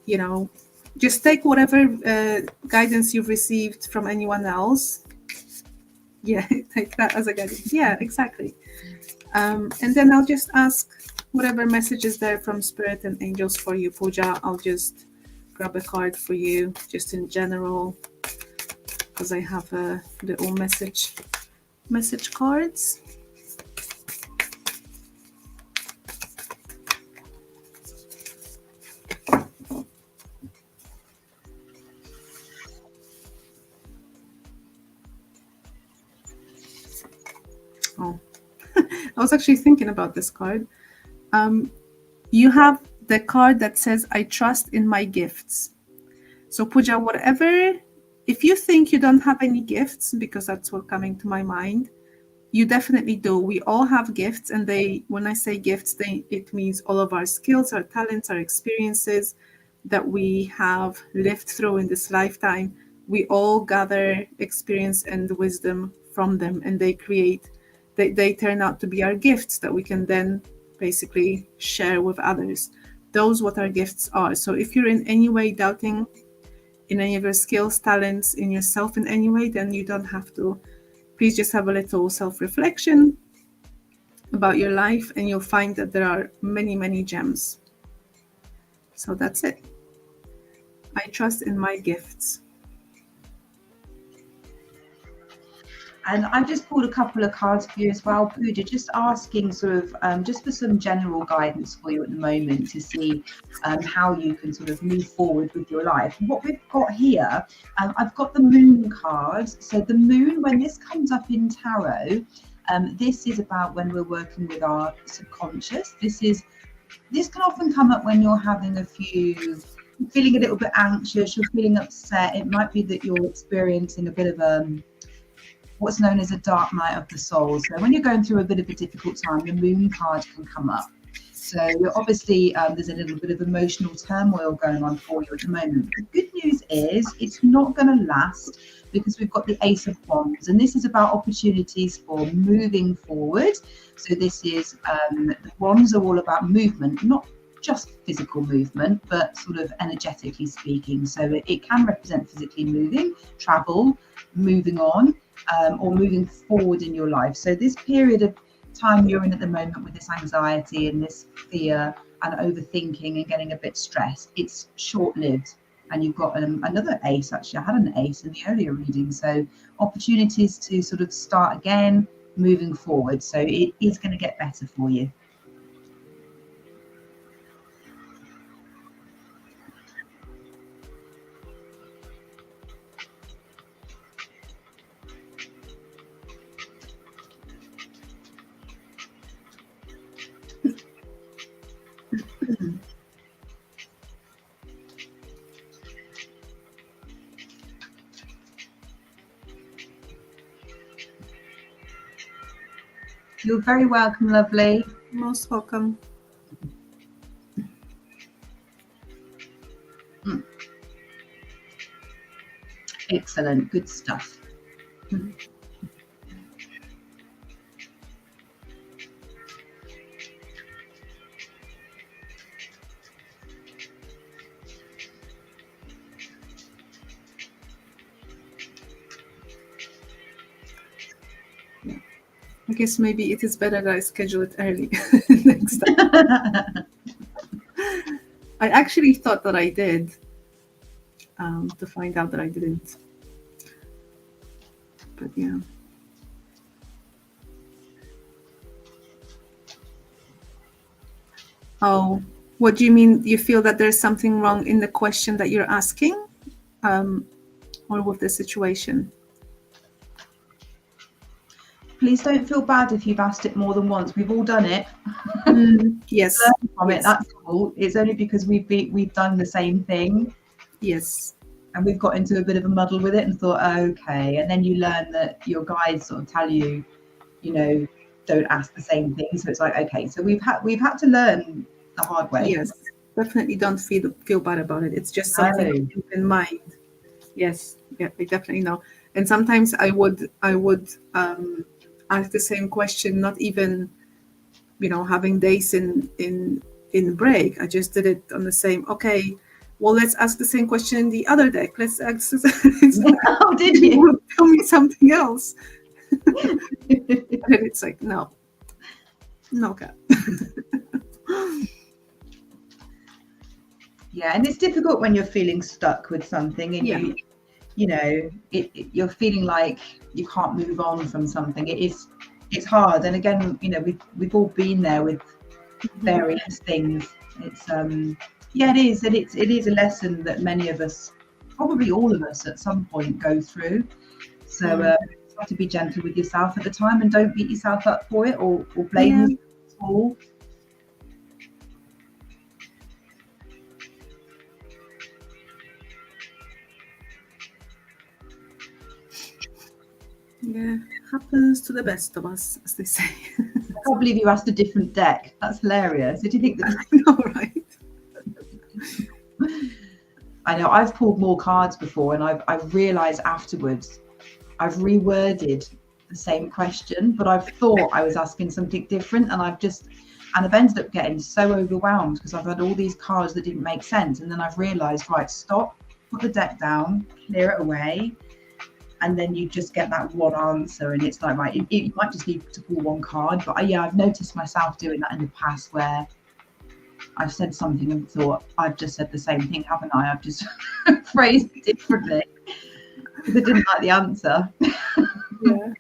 [SPEAKER 1] You know, just take whatever guidance you've received from anyone else. Yeah, take that as a guidance. Yeah, exactly. And then I'll just ask whatever message is there from Spirit and Angels for you, Pooja. I'll just grab a card for you, just in general, because I have a little message cards. Oh, I was actually thinking about this card. You have the card that says, I trust in my gifts. So Pooja, whatever, if you think you don't have any gifts, because that's what's coming to my mind, you definitely do. We all have gifts, and when I say gifts, it means all of our skills, our talents, our experiences that we have lived through in this lifetime. We all gather experience and wisdom from them, and they turn out to be our gifts that we can then basically share with others. Those what our gifts are. So if you're in any way doubting in any of your skills, talents, in yourself in any way, then you don't have to. Please just have a little self-reflection about your life, and you'll find that there are many, many gems. So that's it. I trust in my gifts.
[SPEAKER 2] And I've just pulled a couple of cards for you as well, Pooja, just asking sort of just for some general guidance for you at the moment to see how you can sort of move forward with your life. What we've got here, I've got the moon card. So the moon, when this comes up in tarot, this is about when we're working with our subconscious. This can often come up when you're having feeling a little bit anxious, you're feeling upset. It might be that you're experiencing a bit of what's known as a dark night of the soul. So when you're going through a bit of a difficult time, your moon card can come up. So you're obviously there's a little bit of emotional turmoil going on for you at the moment. The good news is it's not going to last, because we've got the Ace of Wands, and this is about opportunities for moving forward. So this is the wands are all about movement, not just physical movement, but sort of energetically speaking. So it can represent physically moving, travel, moving on, or moving forward in your life. So this period of time you're in at the moment with this anxiety and this fear and overthinking and getting a bit stressed, it's short-lived. And you've got another ace. Actually, I had an ace in the earlier reading. So opportunities to sort of start again, moving forward. So it is going to get better for you. You're very welcome, lovely.
[SPEAKER 1] Most welcome.
[SPEAKER 2] Excellent, good stuff.
[SPEAKER 1] I guess maybe it is better that I schedule it early next time. I actually thought that I did, to find out that I didn't. But yeah. Oh, what do you mean? You feel that there's something wrong in the question that you're asking, or with the situation?
[SPEAKER 2] Please don't feel bad if you've asked it more than once. We've all done it.
[SPEAKER 1] Yes.
[SPEAKER 2] Learn from
[SPEAKER 1] Yes.
[SPEAKER 2] it. That's all. It's only because we've done the same thing.
[SPEAKER 1] Yes.
[SPEAKER 2] And we've got into a bit of a muddle with it and thought, okay. And then you learn that your guides sort of tell you, you know, don't ask the same thing. So it's like, okay, so we've had to learn the hard way.
[SPEAKER 1] Yes. Definitely don't feel bad about it. It's just something to keep in mind. Yes. Yeah, I definitely know. And sometimes I would ask the same question, not even, having days in break. I just did it on the same. Okay, well, let's ask the same question in the other deck. Let's ask.
[SPEAKER 2] Oh, did you?
[SPEAKER 1] Tell me something else. And it's like, no, Kat.
[SPEAKER 2] Yeah, and it's difficult when you're feeling stuck with something and you're feeling like you can't move on from something. It's hard, and again, we've all been there with various things. It's it is a lesson that many of us, probably all of us, at some point go through. So try to be gentle with yourself at the time, and don't beat yourself up for it or blame yourself at all.
[SPEAKER 1] Yeah, happens to the best of us, as they say.
[SPEAKER 2] I can't believe you asked a different deck. That's hilarious. Did you think that?
[SPEAKER 1] All right.
[SPEAKER 2] I know I've pulled more cards before, and I've realised afterwards I've reworded the same question, but I've thought I was asking something different, and I've ended up getting so overwhelmed because I've had all these cards that didn't make sense, and then I've realised, right, stop, put the deck down, clear it away. And then you just get that one answer, and it's like, right, you might just need to pull one card. But I've noticed myself doing that in the past, where I've said something and thought, I've just said the same thing, haven't I? I've just phrased it differently because I didn't like the answer.
[SPEAKER 1] Yeah.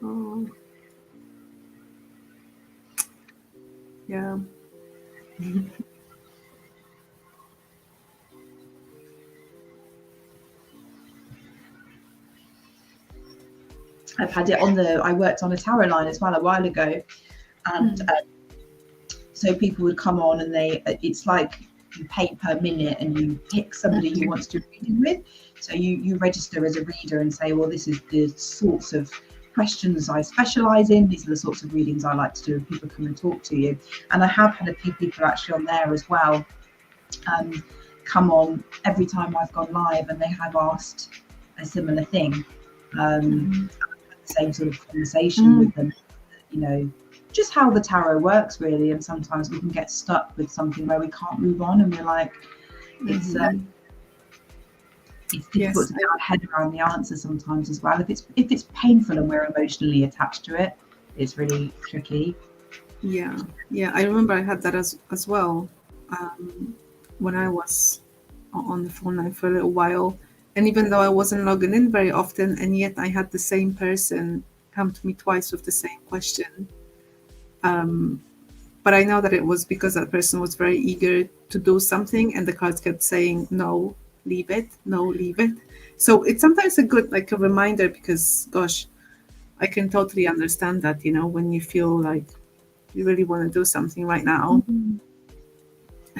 [SPEAKER 1] Oh. Yeah.
[SPEAKER 2] I've had it I worked on a tarot line as well a while ago, and so people would come on, and it's like you pay per minute, and you pick somebody you want to do reading with. So you register as a reader and say, well, this is the sorts of questions I specialise in. These are the sorts of readings I like to do, and people come and talk to you. And I have had a few people actually on there as well come on every time I've gone live, and they have asked a similar thing. Same sort of conversation with them, just how the tarot works really. And sometimes we can get stuck with something where we can't move on, and we're like, it's difficult to get our head around the answer sometimes as well. If it's painful and we're emotionally attached to it, it's really tricky.
[SPEAKER 1] Yeah, I remember I had that as well when I was on the phone line for a little while. And even though I wasn't logging in very often, and yet I had the same person come to me twice with the same question. But I know that it was because that person was very eager to do something, and the cards kept saying, no, leave it, no, leave it. So it's sometimes a good, like, a reminder, because, gosh, I can totally understand that, when you feel like you really want to do something right now. And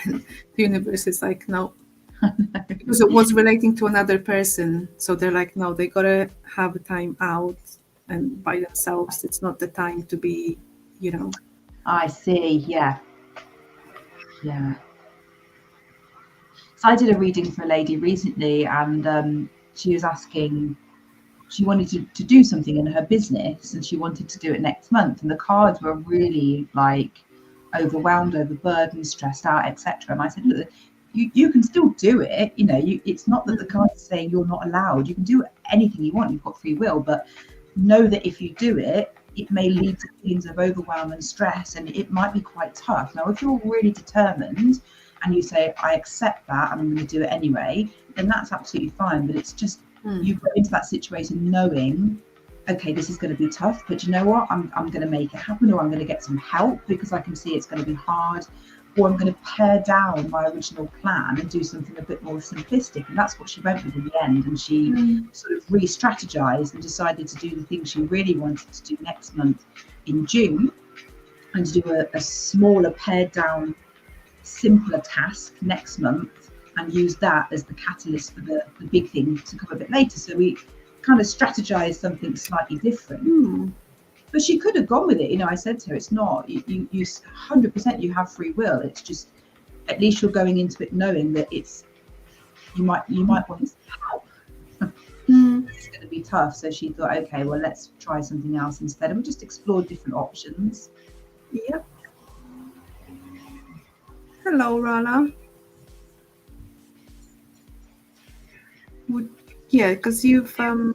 [SPEAKER 1] the universe is like, no. Because it was relating to another person, so they're like, no, they gotta have a time out and by themselves. It's not the time to be,
[SPEAKER 2] I see. Yeah. So I did a reading for a lady recently, and she was asking, she wanted to do something in her business, and she wanted to do it next month. And the cards were really like overwhelmed, overburdened, stressed out, etc. And I said, look, you can still do it. You know, it's not that the cards are saying you're not allowed. You can do anything you want. You've got free will, but know that if you do it, it may lead to feelings of overwhelm and stress, and it might be quite tough. Now, if you're really determined and you say, I accept that and I'm going to do it anyway, then that's absolutely fine. But it's just you go into that situation knowing, okay, this is going to be tough, but you know what? I'm going to make it happen, or I'm going to get some help because I can see it's going to be hard, or I'm going to pare down my original plan and do something a bit more simplistic. And that's what she went with in the end. And she sort of re-strategized and decided to do the thing she really wanted to do next month in June, and to do a smaller, pared down, simpler task next month, and use that as the catalyst for the big thing to come a bit later. So we kind of strategized something slightly different. But she could have gone with it. You know, I said to her, it's not, you 100% you have free will. It's just, at least you're going into it knowing that it's, you might want some help. It's going to be tough. So she thought, okay, well, let's try something else instead. And we just explored different options.
[SPEAKER 1] Yep. Hello, Rala. Yeah, because you've been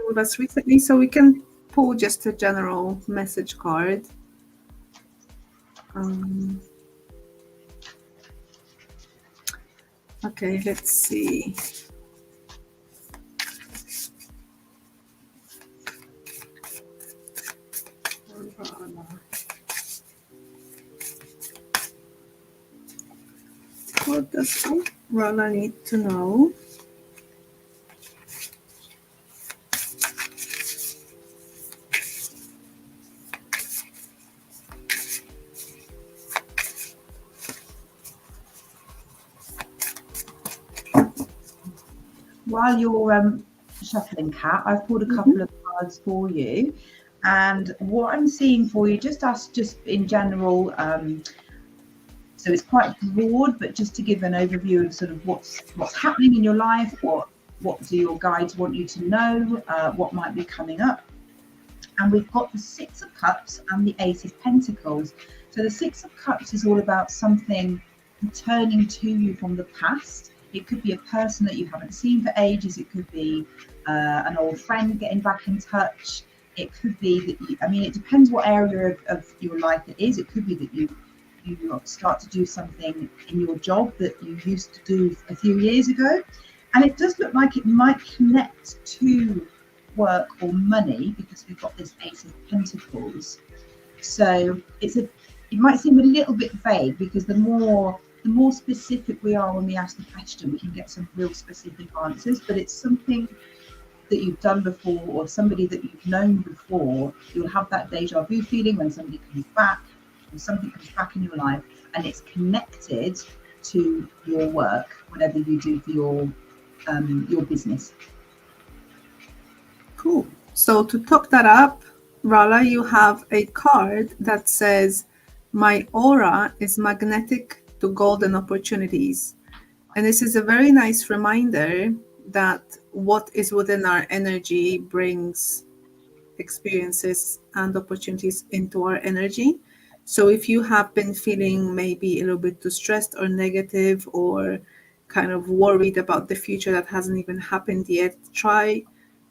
[SPEAKER 1] with us recently, so we can pull just a general message card. Okay, let's see. What does Rala need to know?
[SPEAKER 2] While you're shuffling, Kat, I've pulled a couple of cards for you. And what I'm seeing for you, just in general, so it's quite broad, but just to give an overview of sort of what's happening in your life, what do your guides want you to know, what might be coming up. And we've got the Six of Cups and the Ace of Pentacles. So the Six of Cups is all about something returning to you from the past. It could be a person that you haven't seen for ages. It could be an old friend getting back in touch. It could be that it depends what area of your life it is. It could be that you start to do something in your job that you used to do a few years ago. And it does look like it might connect to work or money, because we've got this Ace of Pentacles. So it might seem a little bit vague, because the more specific we are when we ask the question, we can get some real specific answers. But it's something that you've done before, or somebody that you've known before. You'll have that deja vu feeling when somebody comes back, or something comes back in your life, and it's connected to your work, whatever you do for your business.
[SPEAKER 1] Cool. So to top that up, Rala, you have a card that says, my aura is magnetic to golden opportunities. And this is a very nice reminder that what is within our energy brings experiences and opportunities into our energy. So if you have been feeling maybe a little bit too stressed or negative, or kind of worried about the future that hasn't even happened yet, try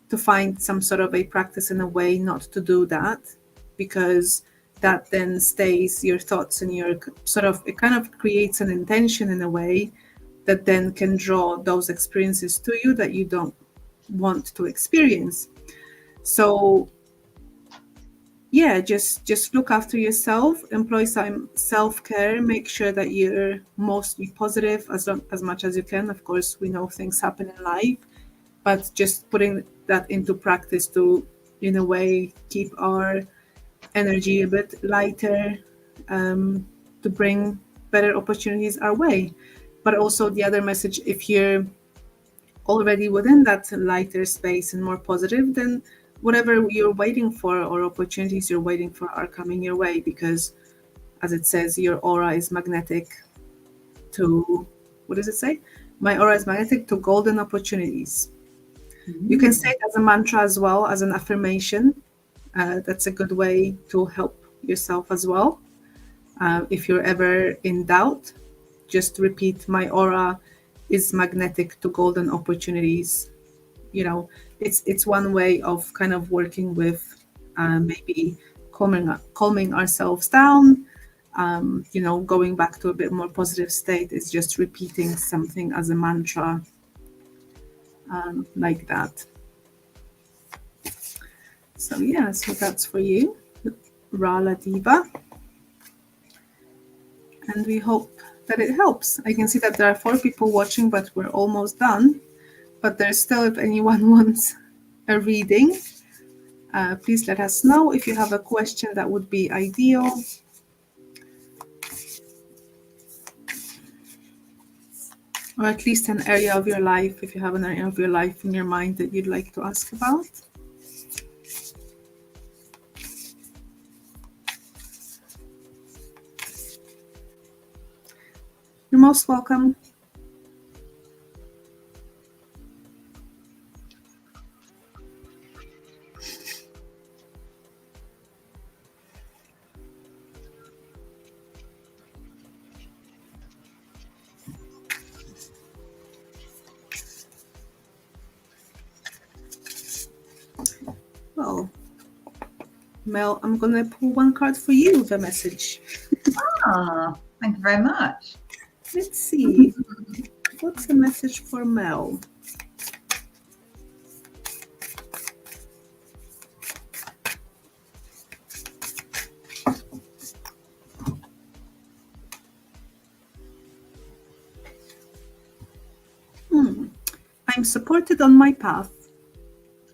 [SPEAKER 1] to find some sort of a practice in a way not to do that, because that then stays your thoughts and your sort of, it kind of creates an intention in a way that then can draw those experiences to you that you don't want to experience. So yeah, just look after yourself, employ some self-care, make sure that you're mostly positive as much as you can. Of course, we know things happen in life, but just putting that into practice to, in a way, keep our energy a bit lighter, to bring better opportunities our way. But also the other message, if you're already within that lighter space and more positive, then whatever you're waiting for or opportunities you're waiting for are coming your way, because as it says, your aura is magnetic to what does it say? My aura is magnetic to golden opportunities. You can say it as a mantra as well, as an affirmation. That's a good way to help yourself as well. If you're ever in doubt, just repeat, my aura is magnetic to golden opportunities. You know, it's one way of kind of working with maybe calming ourselves down. You know, going back to a bit more positive state is just repeating something as a mantra, like that. So yeah, so that's for you, Rala Diva. And we hope that it helps. I can see that there are 4 people watching, but we're almost done. But there's still, if anyone wants a reading, please let us know. If you have a question, that would be ideal. Or at least an area of your life, if you have an area of your life in your mind that you'd like to ask about. You're most welcome. Well, Mel, I'm going to pull one card for you with a message.
[SPEAKER 2] Thank you very much.
[SPEAKER 1] Let's see. What's the message for Mel? I'm supported on my path.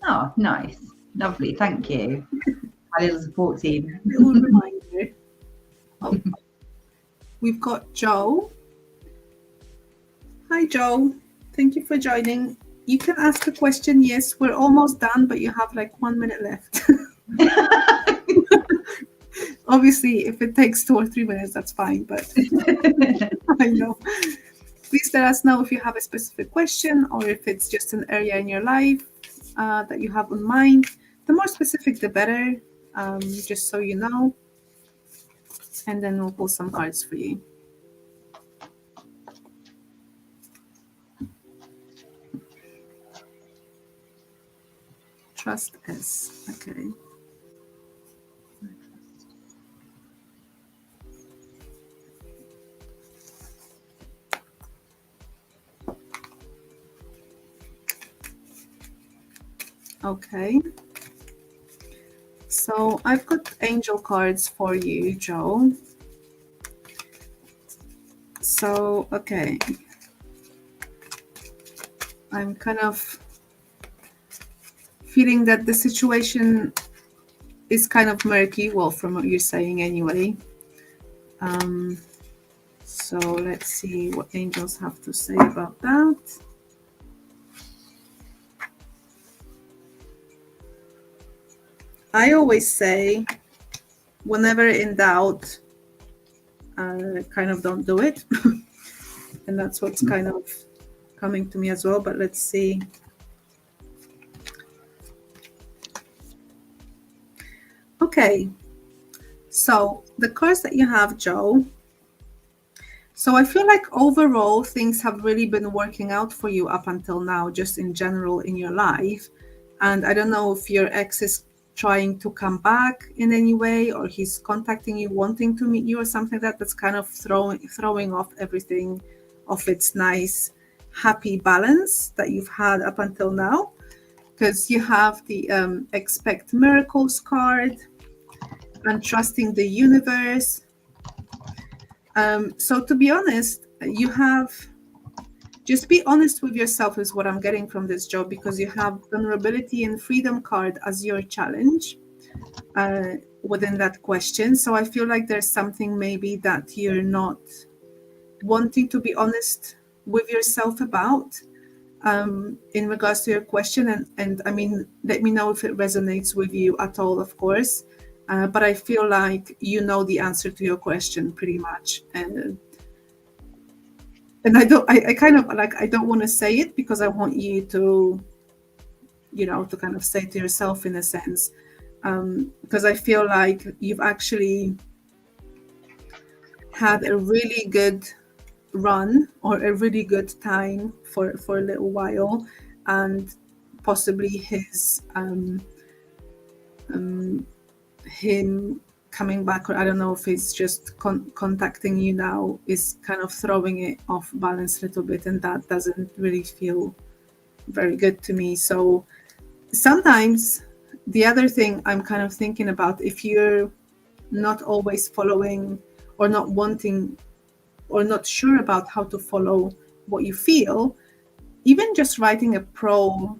[SPEAKER 2] Oh, nice. Lovely. Thank you. My little support team.
[SPEAKER 1] Little reminder. Oh. We've got Joe. Hi, Joe. Thank you for joining. You can ask a question. Yes, we're almost done, but you have like 1 minute left. Obviously, if it takes 2 or 3 minutes, that's fine, but I know. Please let us know if you have a specific question or if it's just an area in your life that you have on mind. The more specific, the better, just so you know. And then we'll pull some cards for you. Trust us. Okay. Okay. So I've got angel cards for you, Joe. So, okay. I'm kind of feeling that the situation is kind of murky, well, from what you're saying anyway. So let's see what angels have to say about that. I always say, whenever in doubt, kind of don't do it. And that's what's kind of coming to me as well. But let's see. Okay. So the cards that you have, Joe. So I feel like overall things have really been working out for you up until now, just in general in your life. And I don't know if your ex is trying to come back in any way, or he's contacting you, wanting to meet you, or something like that. That's kind of throwing off everything of its nice, happy balance that you've had up until now. Because you have the expect miracles card and trusting the universe. So to be honest, you have, just be honest with yourself is what I'm getting from this job, because you have vulnerability and freedom card as your challenge within that question. So I feel like there's something maybe that you're not wanting to be honest with yourself about in regards to your question. And I mean, let me know if it resonates with you at all, of course. But I feel like you know the answer to your question pretty much. and I kind of like, I don't want to say it because I want you to, to kind of say to yourself in a sense, because I feel like you've actually had a really good run or a really good time for a little while, and possibly him coming back, or I don't know if he's just contacting you now, is kind of throwing it off balance a little bit, and that doesn't really feel very good to me. So sometimes the other thing I'm kind of thinking about, if you're not always following or not wanting or not sure about how to follow what you feel, even just writing a pro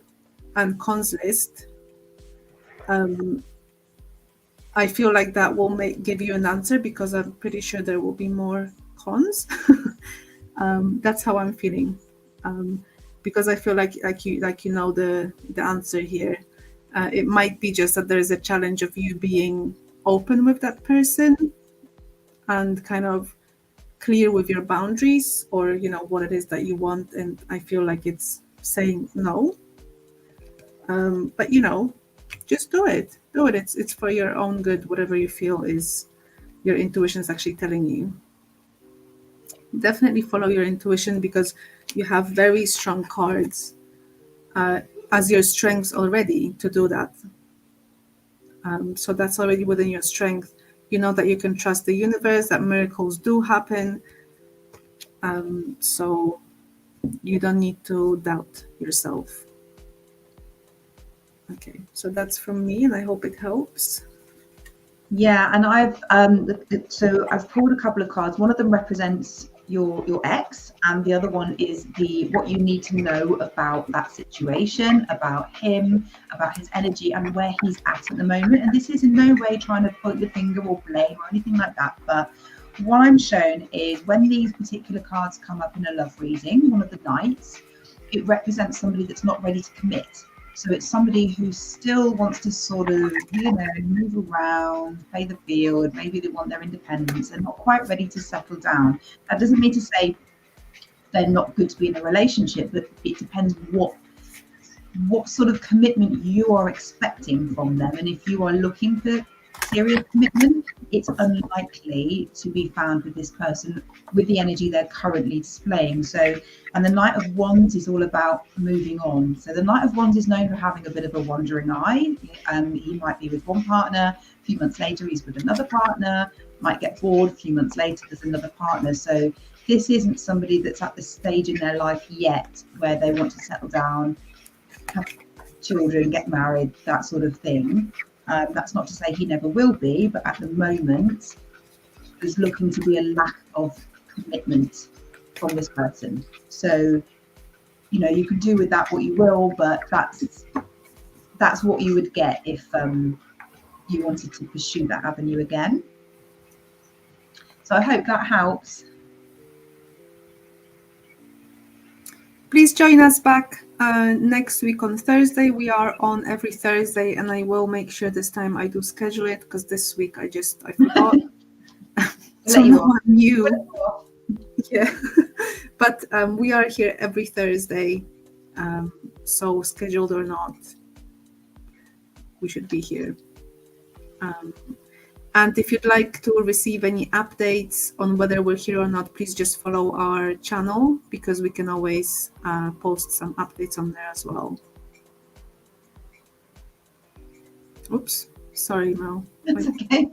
[SPEAKER 1] and cons list, I feel like that will give you an answer, because I'm pretty sure there will be more cons. That's how I'm feeling, because I feel like you know the answer here. It might be just that there's a challenge of you being open with that person and kind of clear with your boundaries, or what it is that you want, and I feel like it's saying no. But just do it. It's for your own good, whatever you feel is your intuition is actually telling you. Definitely follow your intuition, because you have very strong cards as your strengths already to do that. So that's already within your strength. You know that you can trust the universe, that miracles do happen. So you don't need to doubt yourself. Okay, so that's from me, and I hope it helps.
[SPEAKER 2] Yeah, and I've pulled a couple of cards. One of them represents your ex, and the other one is what you need to know about that situation, about him, about his energy, and where he's at the moment. And this is in no way trying to point the finger or blame or anything like that, but what I'm shown is when these particular cards come up in a love reading, one of the knights, it represents somebody that's not ready to commit. So it's somebody who still wants to sort of, move around, play the field. Maybe they want their independence. They're not quite ready to settle down. That doesn't mean to say they're not good to be in a relationship, but it depends what sort of commitment you are expecting from them. And if you are looking for serious commitment, it's unlikely to be found with this person with the energy they're currently displaying. So, and the Knight of Wands is all about moving on. So the Knight of Wands is known for having a bit of a wandering eye. He might be with one partner, a few months later he's with another partner, might get bored, a few months later there's another partner. So this isn't somebody that's at the stage in their life yet where they want to settle down, have children, get married, that sort of thing. That's not to say he never will be, but at the moment, there's looking to be a lack of commitment from this person. So, you can do with that what you will, but that's what you would get if you wanted to pursue that avenue again. So I hope that helps.
[SPEAKER 1] Please join us back next week on Thursday. We are on every Thursday, and I will make sure this time I do schedule it, because this week I forgot. So no one knew. Yeah, but we are here every Thursday, so scheduled or not, we should be here. And if you'd like to receive any updates on whether we're here or not, please just follow our channel, because we can always post some updates on there as well. Oops, sorry, Mel.
[SPEAKER 2] That's okay.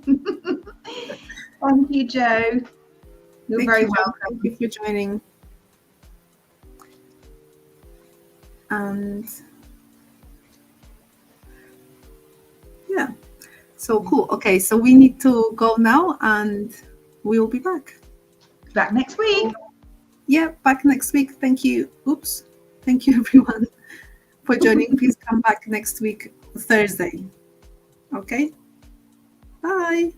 [SPEAKER 2] Thank you, Jo. You're very welcome.
[SPEAKER 1] Thank you for joining. And yeah. So cool. Okay, so we need to go now, and we'll be back.
[SPEAKER 2] Back next week.
[SPEAKER 1] Yeah, back next week. Thank you. Oops. Thank you, everyone, for joining. Please come back next week, Thursday. Okay? Bye.